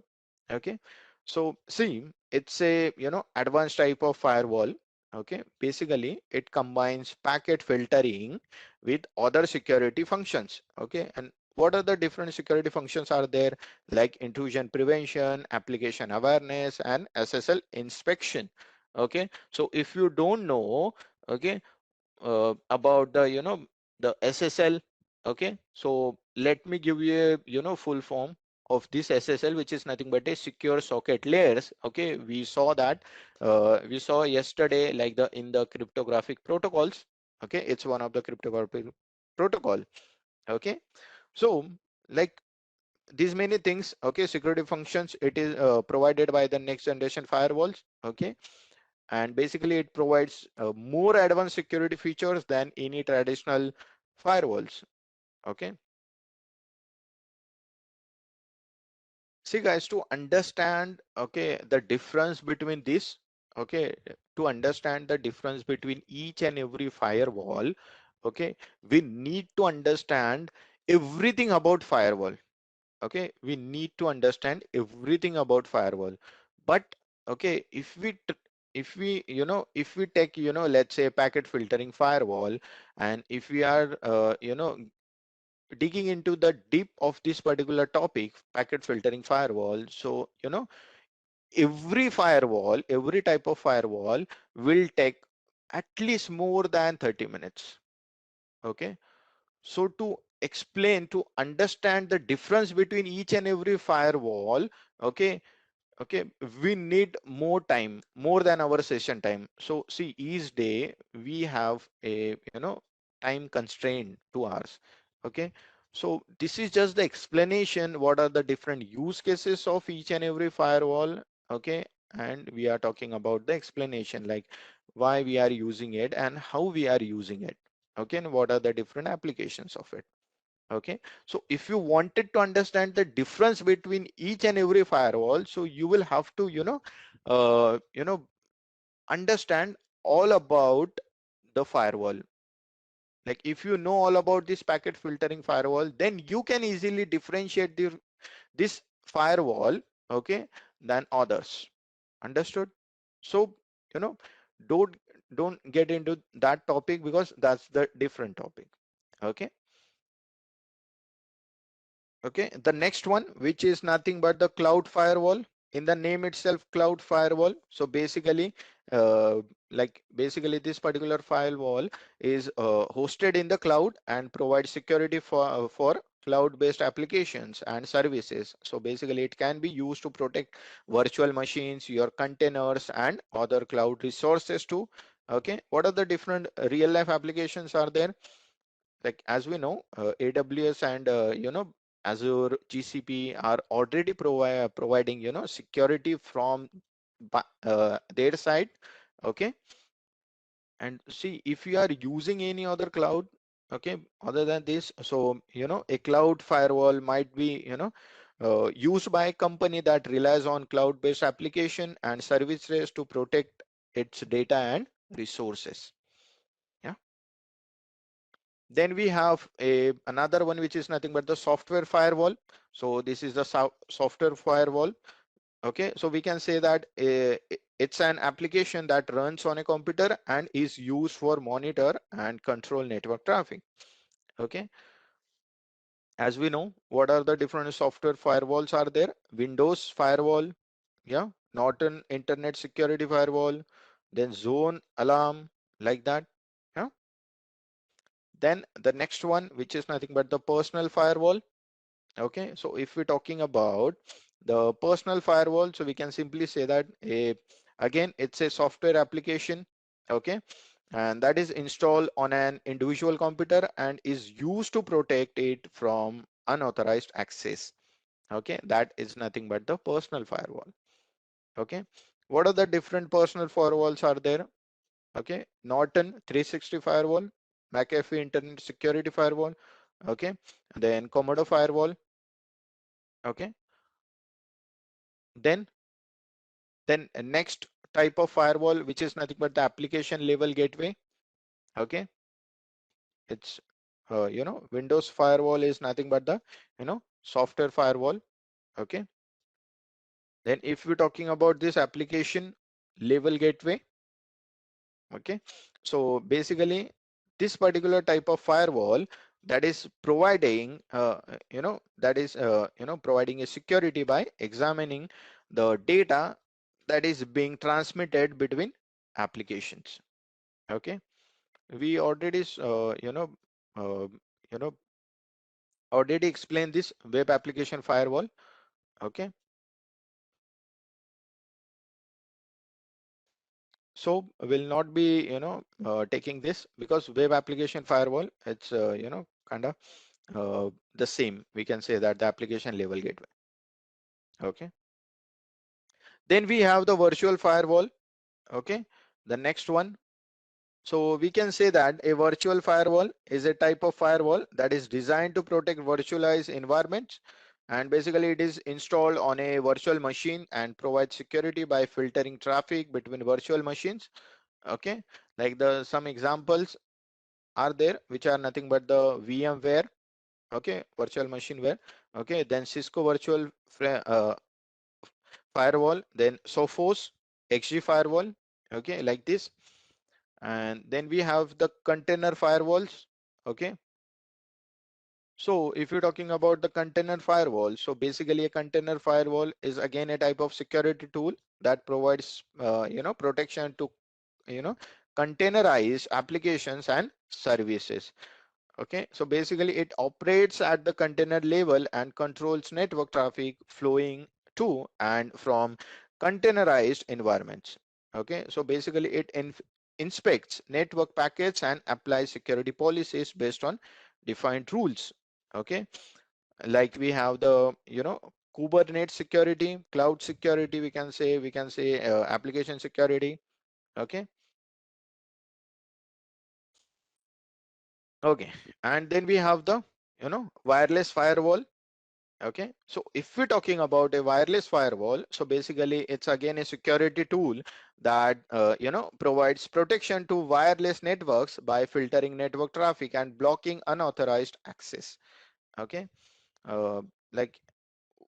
Okay, so see, it's a advanced type of firewall. Okay, basically it combines packet filtering with other security functions. Okay, and what are the different security functions are there? Like intrusion prevention, application awareness, and SSL inspection. Okay, so if you don't know, okay, about the the SSL. Okay, so let me give you a full form of this SSL, which is nothing but a secure socket layers. Okay, we saw that we saw yesterday, like the in the cryptographic protocols. Okay, it's one of the cryptographic protocol. Okay, so like these many things, okay, security functions, it is provided by the next generation firewalls. Okay, and basically it provides more advanced security features than any traditional firewalls. Okay, see guys, to understand, okay, the difference between this, okay, to understand the difference between each and every firewall, okay, we need to understand everything about firewall. Okay, we need to understand everything about firewall. But okay, if we if we take let's say packet filtering firewall, and if we are digging into the deep of this particular topic, packet filtering firewall, so every firewall, every type of firewall will take at least more than 30 minutes. Okay, so to explain, to understand the difference between each and every firewall, okay, okay, we need more time, more than our session time. So see, each day we have a time constraint 2 hours. Okay, so this is just the explanation what are the different use cases of each and every firewall. Okay, and we are talking about the explanation, like why we are using it and how we are using it. Okay, and what are the different applications of it. Okay, so if you wanted to understand the difference between each and every firewall, so you will have to understand all about the firewall. Like if you know all about this packet filtering firewall, then you can easily differentiate this firewall, okay, than others. Understood? So you know don't don't get into that topic because that's the different topic. Okay, okay, the next one, which is nothing but the cloud firewall. In the name itself, cloud firewall. So basically, basically this particular firewall is hosted in the cloud and provides security for cloud-based applications and services. So basically, it can be used to protect virtual machines, your containers, and other cloud resources too. Okay, what are the different real-life applications are there? Like as we know, AWS and Azure, GCP are already providing security from their side. Okay, and see, if you are using any other cloud, okay, other than this, so a cloud firewall might be used by a company that relies on cloud-based application and services to protect its data and resources. Yeah. Then we have another one, which is nothing but the software firewall. So this is the software firewall. Okay, so we can say that it's an application that runs on a computer and is used for monitor and control network traffic. Okay, as we know, what are the different software firewalls are there? Windows firewall, yeah, Norton Internet Security Firewall, then Zone Alarm, like that. Yeah. Then the next one, which is nothing but the personal firewall. Okay, so if we're talking about the personal firewall, so we can simply say that again it's a software application. Okay, and that is installed on an individual computer and is used to protect it from unauthorized access. Okay, that is nothing but the personal firewall. Okay, what are the different personal firewalls are there? Okay, Norton 360 firewall, McAfee Internet Security Firewall. Okay, then Commodore firewall. Okay, then next type of firewall, which is nothing but the application level gateway. Okay, it's Windows firewall is nothing but the software firewall. Okay, then if we're talking about this application level gateway, okay, so basically this particular type of firewall that is providing providing a security by examining the data that is being transmitted between applications. Okay, we already uh, you know already explained this web application firewall. Okay, so will not be taking this because web application firewall, it's kind of the same, we can say that the application level gateway. Okay, then we have the virtual firewall. Okay, the next one. So we can say that a virtual firewall is a type of firewall that is designed to protect virtualized environments, and basically it is installed on a virtual machine and provides security by filtering traffic between virtual machines. Okay, like the some examples are there which are nothing but the VMware. Okay, virtual machineware. Okay, then Cisco virtual firewall, then Sophos XG firewall. Okay, like this. And then we have the container firewalls. Okay, so if you're talking about the container firewall, so basically a container firewall is again a type of security tool that provides protection to you know containerized applications and services. Okay, so basically it operates at the container level and controls network traffic flowing to and from containerized environments. Okay, so basically it inspects network packets and applies security policies based on defined rules. Okay, like we have the Kubernetes security, cloud security, we can say application security. Okay, okay, and then we have the wireless firewall. Okay, so if we're talking about a wireless firewall, so basically it's again a security tool that provides protection to wireless networks by filtering network traffic and blocking unauthorized access. Okay, uh, like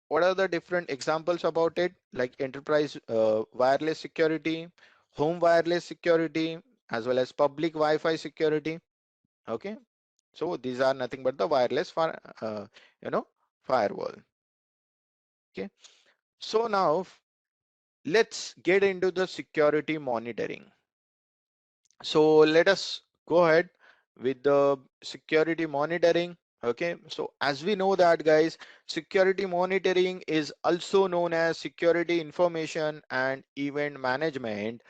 what are the different examples about it? Like enterprise wireless security, home wireless security, as well as public Wi-Fi security. Okay, so these are nothing but the wireless you know firewall. Okay, so now let's get into the security monitoring. So let us go ahead with the security monitoring. Okay, so as we know that guys, security monitoring is also known as security information and event management,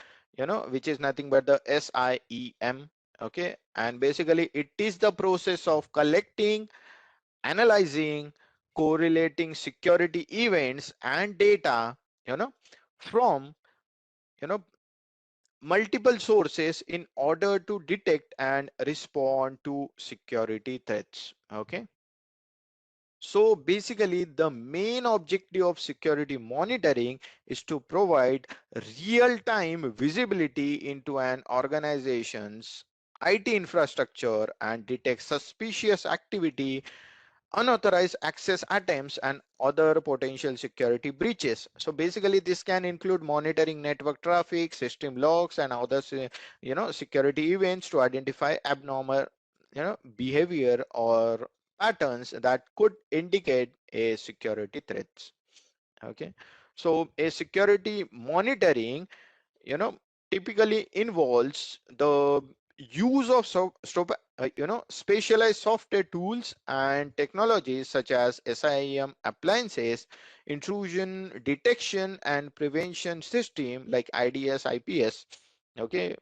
which is nothing but the SIEM. Okay, and basically it is the process of collecting, analyzing, correlating security events and data, from you know multiple sources in order to detect and respond to security threats. Okay, so basically the main objective of security monitoring is to provide real-time visibility into an organization's IT infrastructure and detect suspicious activity, unauthorized access attempts, and other potential security breaches. So basically this can include monitoring network traffic, system logs, and other security events to identify abnormal behavior or patterns that could indicate a security threats. Okay, So a security monitoring, typically involves the use of specialized software tools and technologies such as SIEM appliances, intrusion detection and prevention system like IDS, IPS. Okay,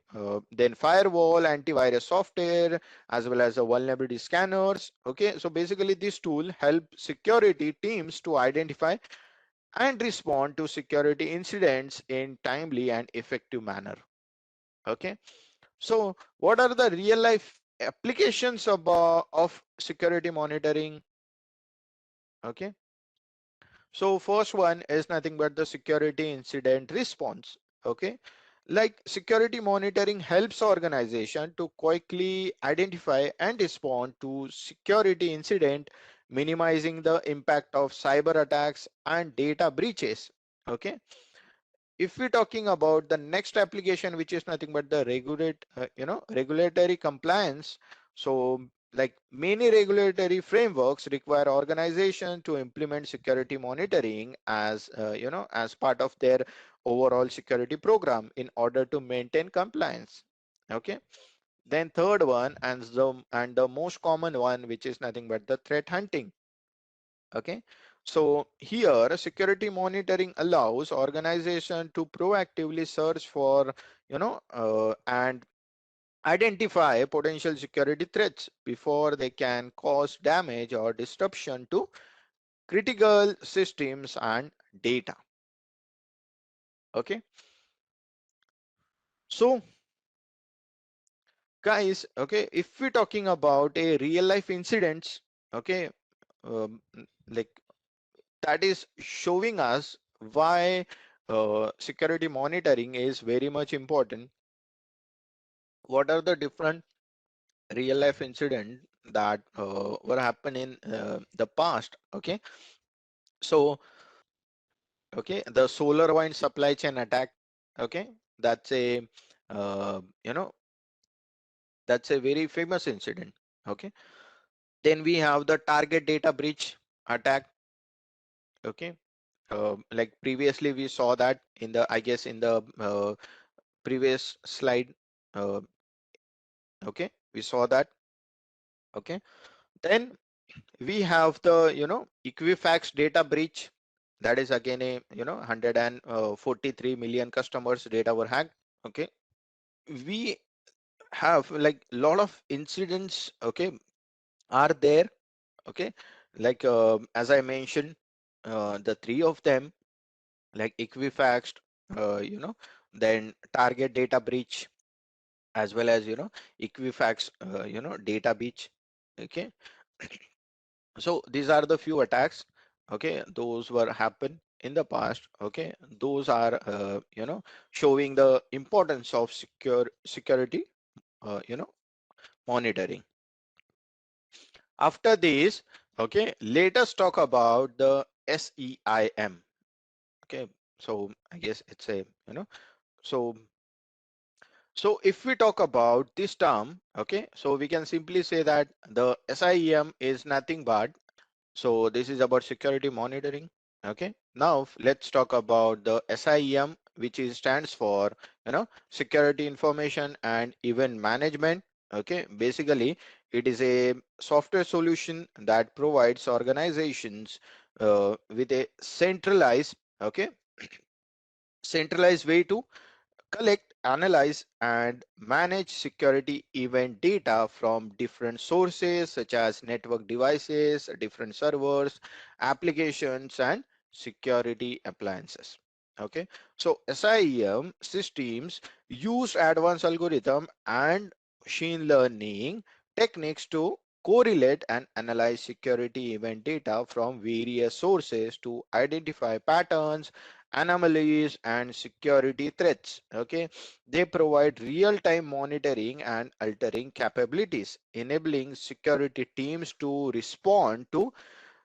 then firewall, antivirus software, as well as the vulnerability scanners. Okay, so basically this tool help security teams to identify and respond to security incidents in timely and effective manner. Okay, so what are the real life applications of security monitoring? Okay, so first one is nothing but the security incident response. Okay, like security monitoring helps organization to quickly identify and respond to security incident, minimizing the impact of cyber attacks and data breaches. Okay, if we're talking about the next application, which is nothing but the regulatory compliance. So like many regulatory frameworks require organization to implement security monitoring as as part of their overall security program in order to maintain compliance. Okay, then third one, and the most common one, which is nothing but the threat hunting. Okay, so here security monitoring allows organization to proactively search for and identify potential security threats before they can cause damage or disruption to critical systems and data. Okay, so guys, okay, if we're talking about a real life incidents, okay, um, like that is showing us why security monitoring is very much important. What are the different real life incidents that were happening in the past? Okay, so okay, the solar wind supply chain attack. Okay, that's a uh, you know that's a very famous incident. Okay, then we have the target data breach attack. Okay, like previously we saw that in the, I guess, in the previous slide. uh, okay, we saw that. Okay, then we have the Equifax data breach. That is again a 143 million customers data were hacked. Okay, we have like a lot of incidents, okay, are there. Okay, like as I mentioned, the three of them, like Equifax, then target data breach, as well as Equifax data breach. Okay, so these are the few attacks. Okay, those were happen in the past. Okay, those are showing the importance of security monitoring. After this, okay, let us talk about the SEIM. Okay, so I guess it's a so if we talk about this term, okay, so we can simply say that the SIEM is nothing but, so this is about security monitoring. Okay, now let's talk about the SIEM, which is stands for security information and event management. Okay, basically it is a software solution that provides organizations with a centralized way to collect, analyze, and manage security event data from different sources such as network devices, different servers, applications, and security appliances. Okay, so SIEM systems use advanced algorithm and machine learning techniques to correlate and analyze security event data from various sources to identify patterns, anomalies, and security threats. Okay, they provide real-time monitoring and altering capabilities, enabling security teams to respond to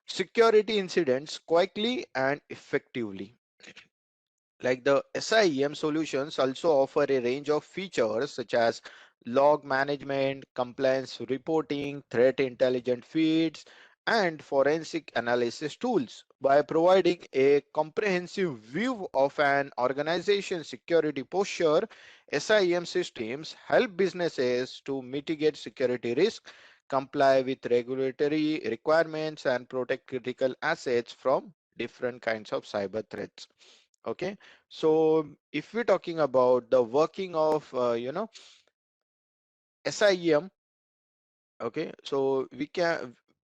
security incidents quickly and effectively. Like the SIEM solutions also offer a range of features such as log management, compliance reporting, threat intelligent feeds, and forensic analysis tools. By providing a comprehensive view of an organization's security posture, SIEM systems help businesses to mitigate security risk, comply with regulatory requirements, and protect critical assets from different kinds of cyber threats. Okay, so if we're talking about the working of SIEM, okay, so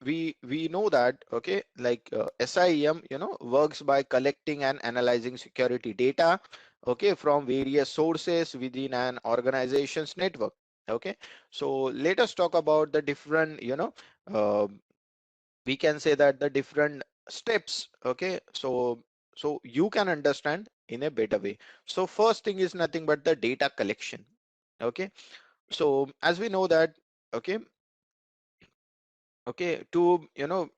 we know that, okay, like SIEM works by collecting and analyzing security data, okay, from various sources within an organization's network. Okay, so let us talk about the different uh, we can say that the different steps. Okay, so you can understand in a better way. So first thing is nothing but the data collection. Okay, so as we know that, okay, to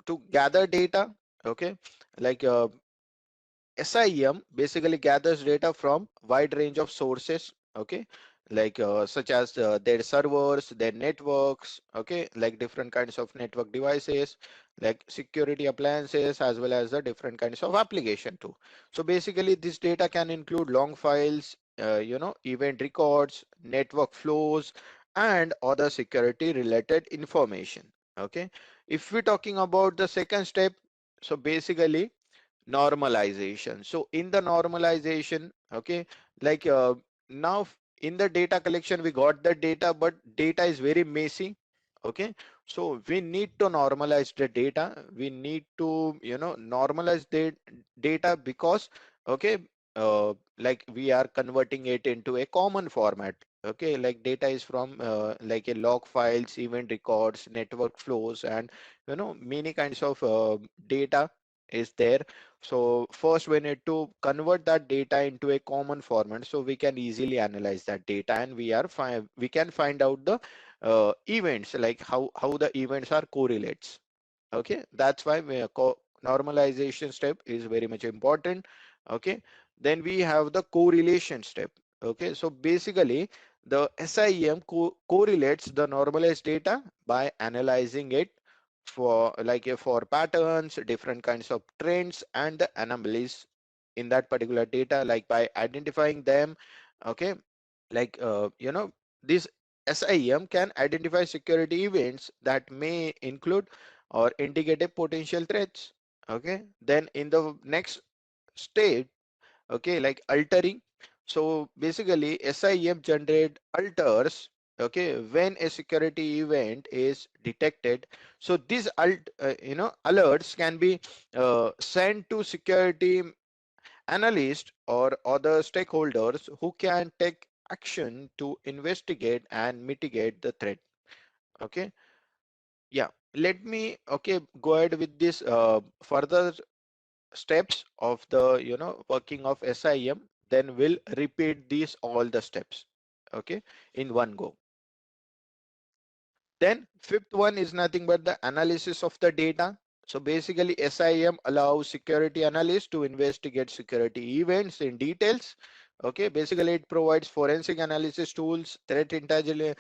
to gather data, okay, like SIEM basically gathers data from wide range of sources, okay, like such as their servers, their networks, okay, like different kinds of network devices, like security appliances, as well as the different kinds of application too. So basically, this data can include long files, event records, network flows, and other security related information. Okay, if we're talking about the second step, so basically normalization. So in the normalization, okay, like now in the data collection we got the data, but data is very messy. Okay, so we need to normalize the data. We need to normalize the data because, okay, like we are converting it into a common format. Okay, like data is from like a log files, event records, network flows, and many kinds of data is there. So first we need to convert that data into a common format so we can easily analyze that data, and we can find out the events, like how the events are correlates. Okay, that's why normalization step is very much important. Okay, then we have the correlation step. Okay, so basically the SIEM correlates the normalized data by analyzing it for like for patterns, different kinds of trends, and the anomalies in that particular data, like by identifying them. Okay, like this SIEM can identify security events that may include or indicate a potential threats. Okay, then in the next state, okay, like altering. So basically SIEM generate alters, okay, when a security event is detected. So these alerts can be sent to security analysts or other stakeholders who can take action to investigate and mitigate the threat. Okay, yeah, let me, okay, go ahead with this further steps of the working of SIEM, then we'll repeat these all the steps, okay, in one go. Then fifth one is nothing but the analysis of the data. So basically SIEM allows security analysts to investigate security events in details. Okay, basically it provides forensic analysis tools, threat intelligence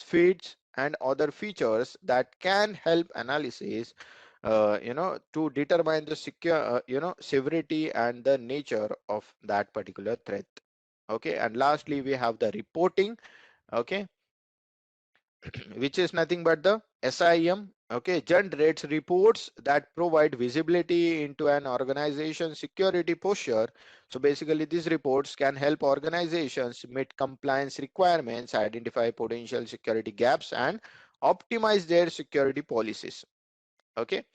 feeds, and other features that can help analysis to determine the severity and the nature of that particular threat. Okay, and lastly we have the reporting. Okay, which is nothing but the SIEM, okay, generates reports that provide visibility into an organization's security posture. So basically these reports can help organizations meet compliance requirements, identify potential security gaps, and optimize their security policies. Okay,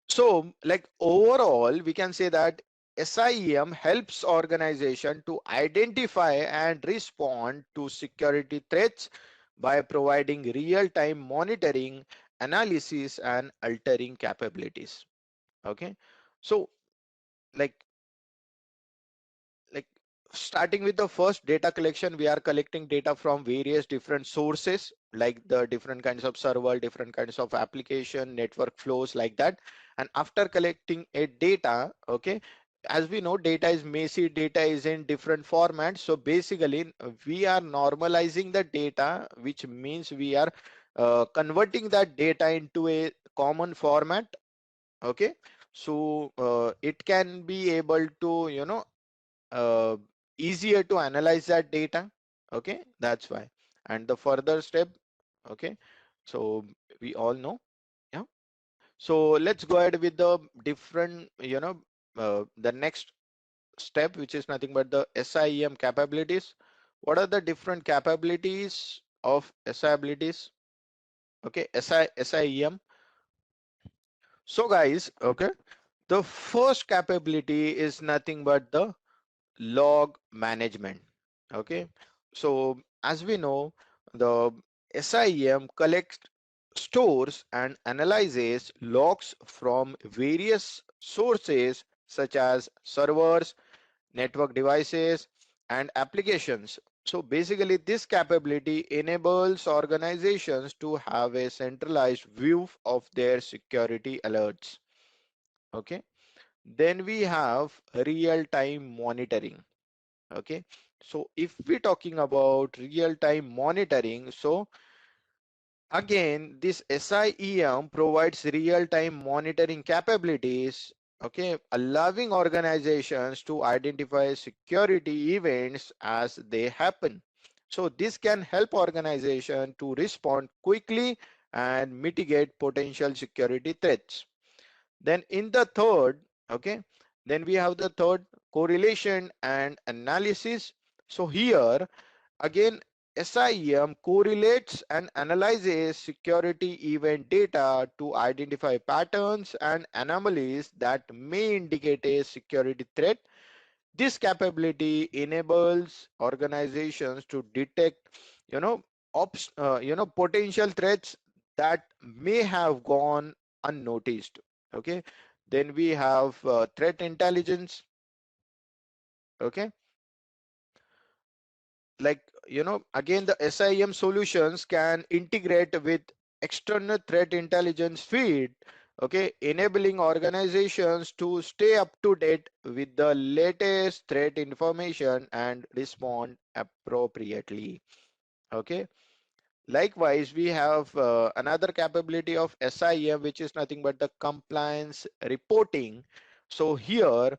so like overall we can say that SIEM helps organization to identify and respond to security threats by providing real-time monitoring, analysis, and altering capabilities. Okay, so like like starting with the first data collection, we are collecting data from various different sources, like the different kinds of server, different kinds of application, network flows, like that. And after collecting a data, okay, as we know, data is messy, data is in different formats. So basically we are normalizing the data, which means we are converting that data into a common format. Okay, so it can be able to, uh, easier to analyze that data. Okay, that's why. And the further step, okay, so we all know. Yeah, so let's go ahead with the different, the next step, which is nothing but the SIEM capabilities. What are the different capabilities of SI abilities? Okay, SIEM. So guys, okay, the first capability is nothing but the log management. Okay, so as we know, the SIEM collects, stores and analyzes logs from various sources such as servers, network devices and applications. So basically this capability enables organizations to have a centralized view of their security alerts. Okay, then we have real-time monitoring. Okay, so if we're talking about real-time monitoring, so again, this SIEM provides real-time monitoring capabilities, okay, allowing organizations to identify security events as they happen. So this can help organization to respond quickly and mitigate potential security threats. Then in the third, okay, then we have the third, correlation and analysis. So here again, SIEM correlates and analyzes security event data to identify patterns and anomalies that may indicate a security threat. This capability enables organizations to detect, potential threats that may have gone unnoticed. Okay, then we have threat intelligence. Okay, like, again, the SIEM solutions can integrate with external threat intelligence feed, okay, enabling organizations to stay up to date with the latest threat information and respond appropriately. Okay, likewise we have another capability of SIEM, which is nothing but the compliance reporting. So here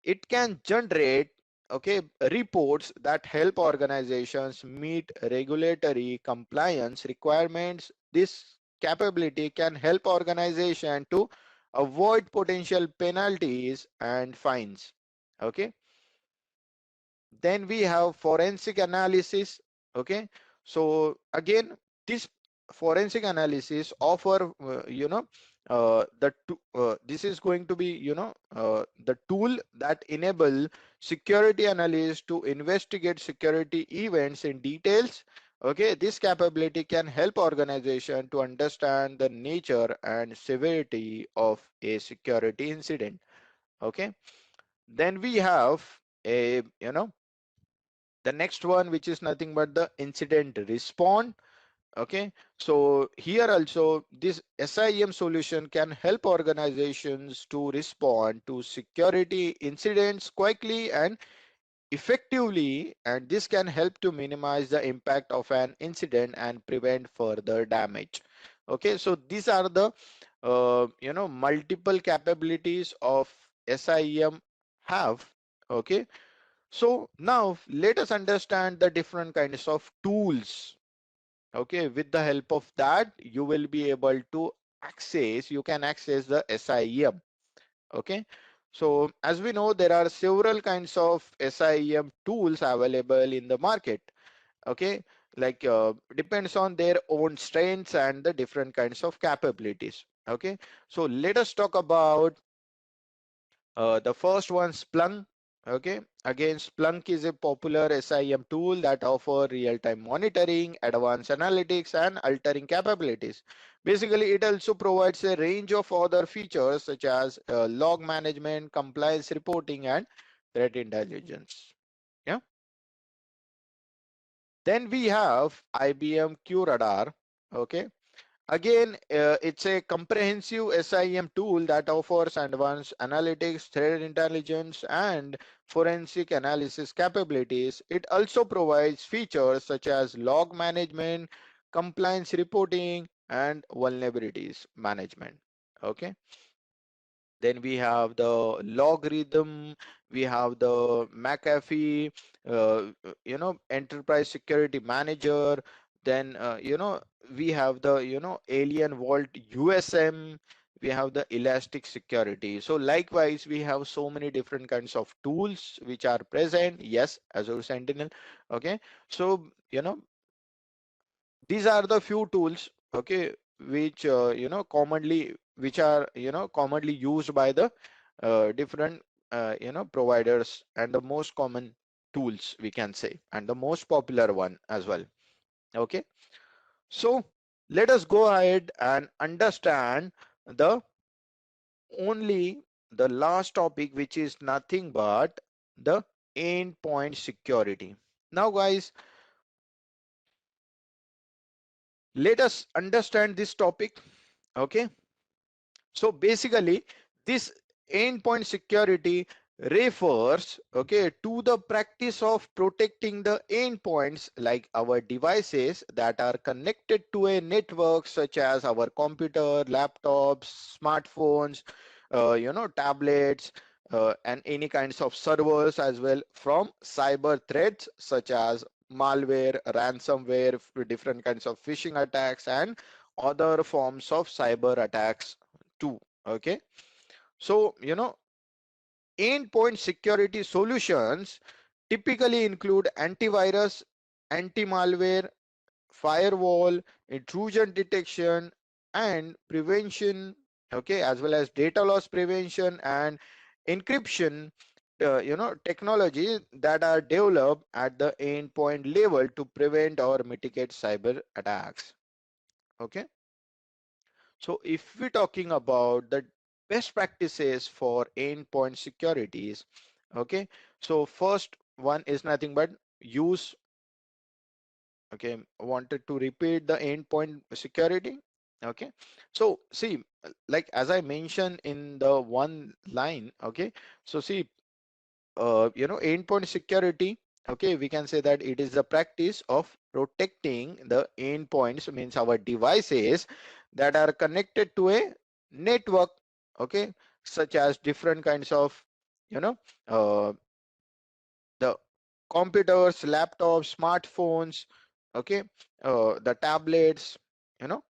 it can generate, okay, reports that help organizations meet regulatory compliance requirements. This capability can help organization to avoid potential penalties and fines. Okay, then we have forensic analysis. Okay, so again, this forensic analysis offer, this is going to be, the tool that enable security analysts to investigate security events in details. Okay, this capability can help organization to understand the nature and severity of a security incident. Okay, then we have a, the next one, which is nothing but the incident response. Okay, so here also this SIEM solution can help organizations to respond to security incidents quickly and effectively, and this can help to minimize the impact of an incident and prevent further damage. Okay, so these are the multiple capabilities of SIEM have. Okay, so now let us understand the different kinds of tools. Okay, with the help of that, you will be able to access, you can access the SIEM. Okay, so as we know, there are several kinds of SIEM tools available in the market. Okay, like depends on their own strengths and the different kinds of capabilities. Okay, so let us talk about the first one, Splunk. Okay, again, Splunk is a popular SIEM tool that offer real-time monitoring, advanced analytics, and altering capabilities. Basically, it also provides a range of other features such as log management, compliance reporting, and threat intelligence. Yeah. Then we have IBM QRadar. Okay, again, it's a comprehensive SIEM tool that offers advanced analytics, threat intelligence, and forensic analysis capabilities. It also provides features such as log management, compliance reporting, and vulnerabilities management. Okay. Then we have the logarithm, we have the McAfee, enterprise security manager. Then, we have the, Alien Vault USM, we have the elastic security. So likewise, we have so many different kinds of tools which are present. Yes, Azure Sentinel. Okay. So, these are the few tools, okay, which commonly, which are commonly used by the different providers, and the most common tools we can say, and the most popular one as well. Okay, so let us go ahead and understand the only the last topic, which is nothing but the endpoint security. Now guys, let us understand this topic. Okay, so basically, this endpoint security refers, okay, to the practice of protecting the endpoints, like our devices that are connected to a network, such as our computer, laptops, smartphones, tablets, and any kinds of servers as well, from cyber threats such as malware, ransomware, different kinds of phishing attacks, and other forms of cyber attacks too. Okay, so endpoint security solutions typically include antivirus, anti-malware, firewall, intrusion detection and prevention, okay, as well as data loss prevention and encryption, technology that are developed at the endpoint level to prevent or mitigate cyber attacks. Okay, so if we're talking about the best practices for endpoint securities, okay, so first one is nothing but use, okay, wanted to repeat the endpoint security. Okay, so see, like as I mentioned in the one line, okay, so see, endpoint security, okay, we can say that it is the practice of protecting the endpoints, means our devices that are connected to a network, okay, such as different kinds of, you know uh, the computers, laptops, smartphones, okay, the tablets, you know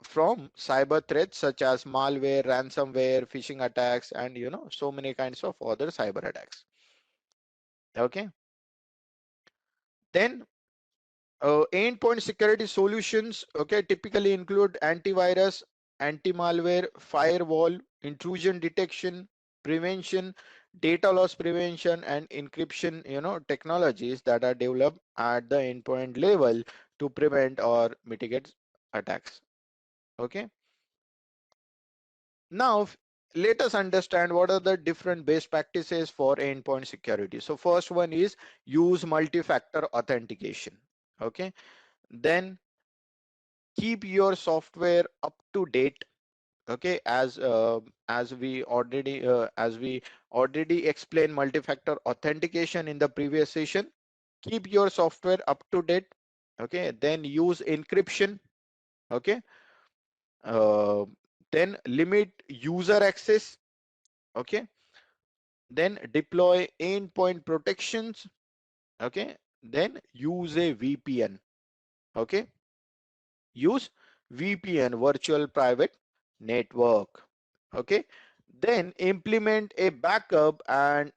from cyber threats such as malware, ransomware, phishing attacks, and so many kinds of other cyber attacks. Okay, then endpoint security solutions, okay, typically include antivirus, anti-malware, firewall, intrusion detection, prevention, data loss prevention, and encryption, technologies that are developed at the endpoint level to prevent or mitigate attacks. Okay, now let us understand what are the different best practices for endpoint security. So first one is use multi-factor authentication. Okay, then keep your software up to date. Okay, as we already explained multi-factor authentication in the previous session. Keep your software up to date. Okay, then use encryption. Okay, uh, then limit user access. Okay, then deploy endpoint protections. Okay, then use a VPN. Okay, use VPN, virtual private network. Okay, then implement a backup and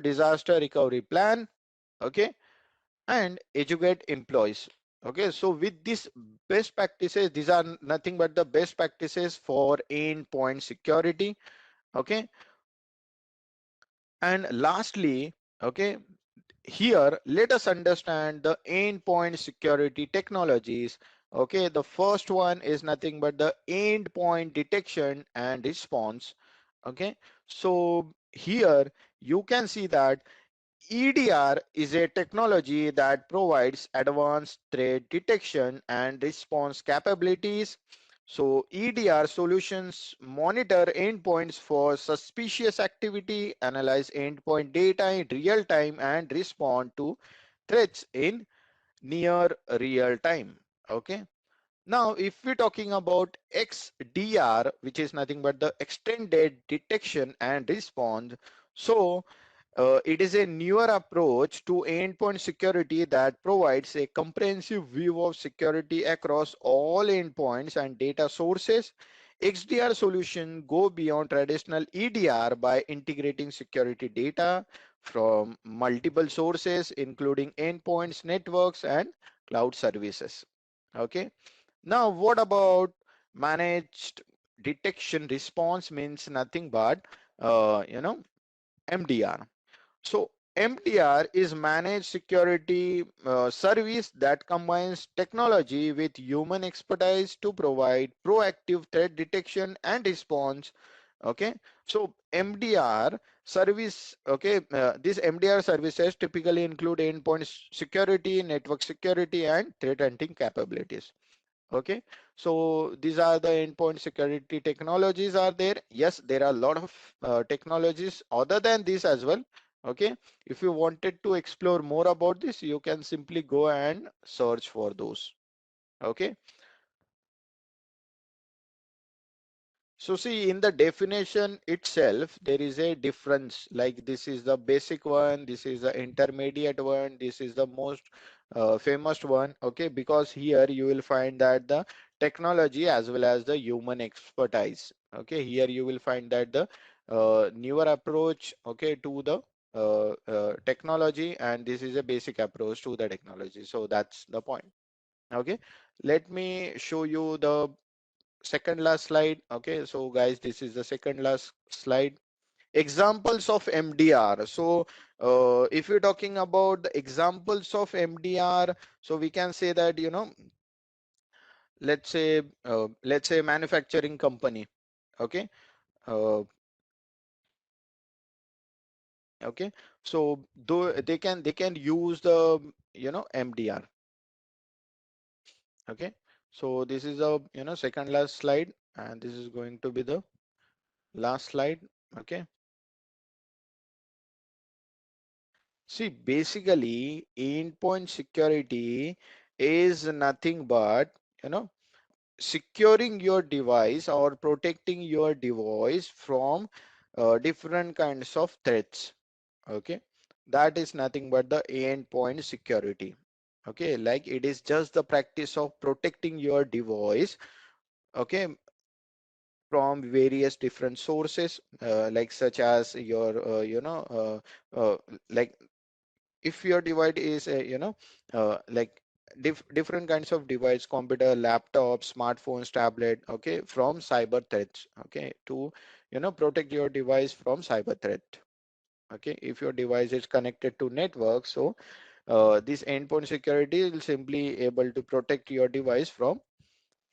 disaster recovery plan. Okay, and educate employees. Okay, so with these best practices, these are nothing but the best practices for endpoint security. Okay, and lastly, okay, here let us understand the endpoint security technologies. Okay, the first one is nothing but the endpoint detection and response. Okay, so here you can see that EDR is a technology that provides advanced threat detection and response capabilities. So EDR solutions monitor endpoints for suspicious activity, analyze endpoint data in real time, and respond to threats in near real time. Okay. Now, if we're talking about XDR, which is nothing but the extended detection and response, so it is a newer approach to endpoint security that provides a comprehensive view of security across all endpoints and data sources. XDR solutions go beyond traditional EDR by integrating security data from multiple sources, including endpoints, networks, and cloud services. Okay. Now, what about managed detection response means nothing but, MDR. So MDR is managed security service that combines technology with human expertise to provide proactive threat detection and response. Okay, so MDR service, okay, these MDR services typically include endpoint security, network security, and threat hunting capabilities. Okay, so these are the endpoint security technologies are there. Yes, there are a lot of technologies other than this as well. Okay, if you wanted to explore more about this, you can simply go and search for those. Okay, so see, in the definition itself, there is a difference. Like this is the basic one, this is the intermediate one, this is the most famous one. Okay, because here you will find that the technology as well as the human expertise. Okay, here you will find that the newer approach, okay, to the technology, and this is a basic approach to the technology. So that's the point. Okay, let me show you the second last slide. Okay, so guys, this is the second last slide. Examples of MDR. So if you're talking about the examples of MDR, so we can say that, let's say manufacturing company. Okay, uh, okay, so though they can use the, MDR. Okay, so this is the, second last slide, and this is going to be the last slide. Okay, see, basically, endpoint security is nothing but, securing your device or protecting your device from different kinds of threats. Okay, that is nothing but the endpoint security. Okay, like it is just the practice of protecting your device. Okay, from various different sources, like such as your, like if your device is like different kinds of device, computer, laptop, smartphones, tablet, okay, from cyber threats. Okay, to protect your device from cyber threat. Okay, if your device is connected to network, so this endpoint security will simply able to protect your device from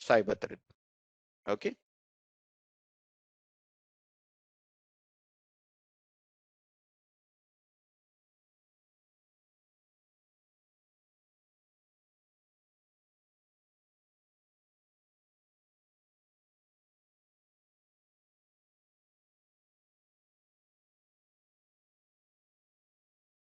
cyber threat. Okay,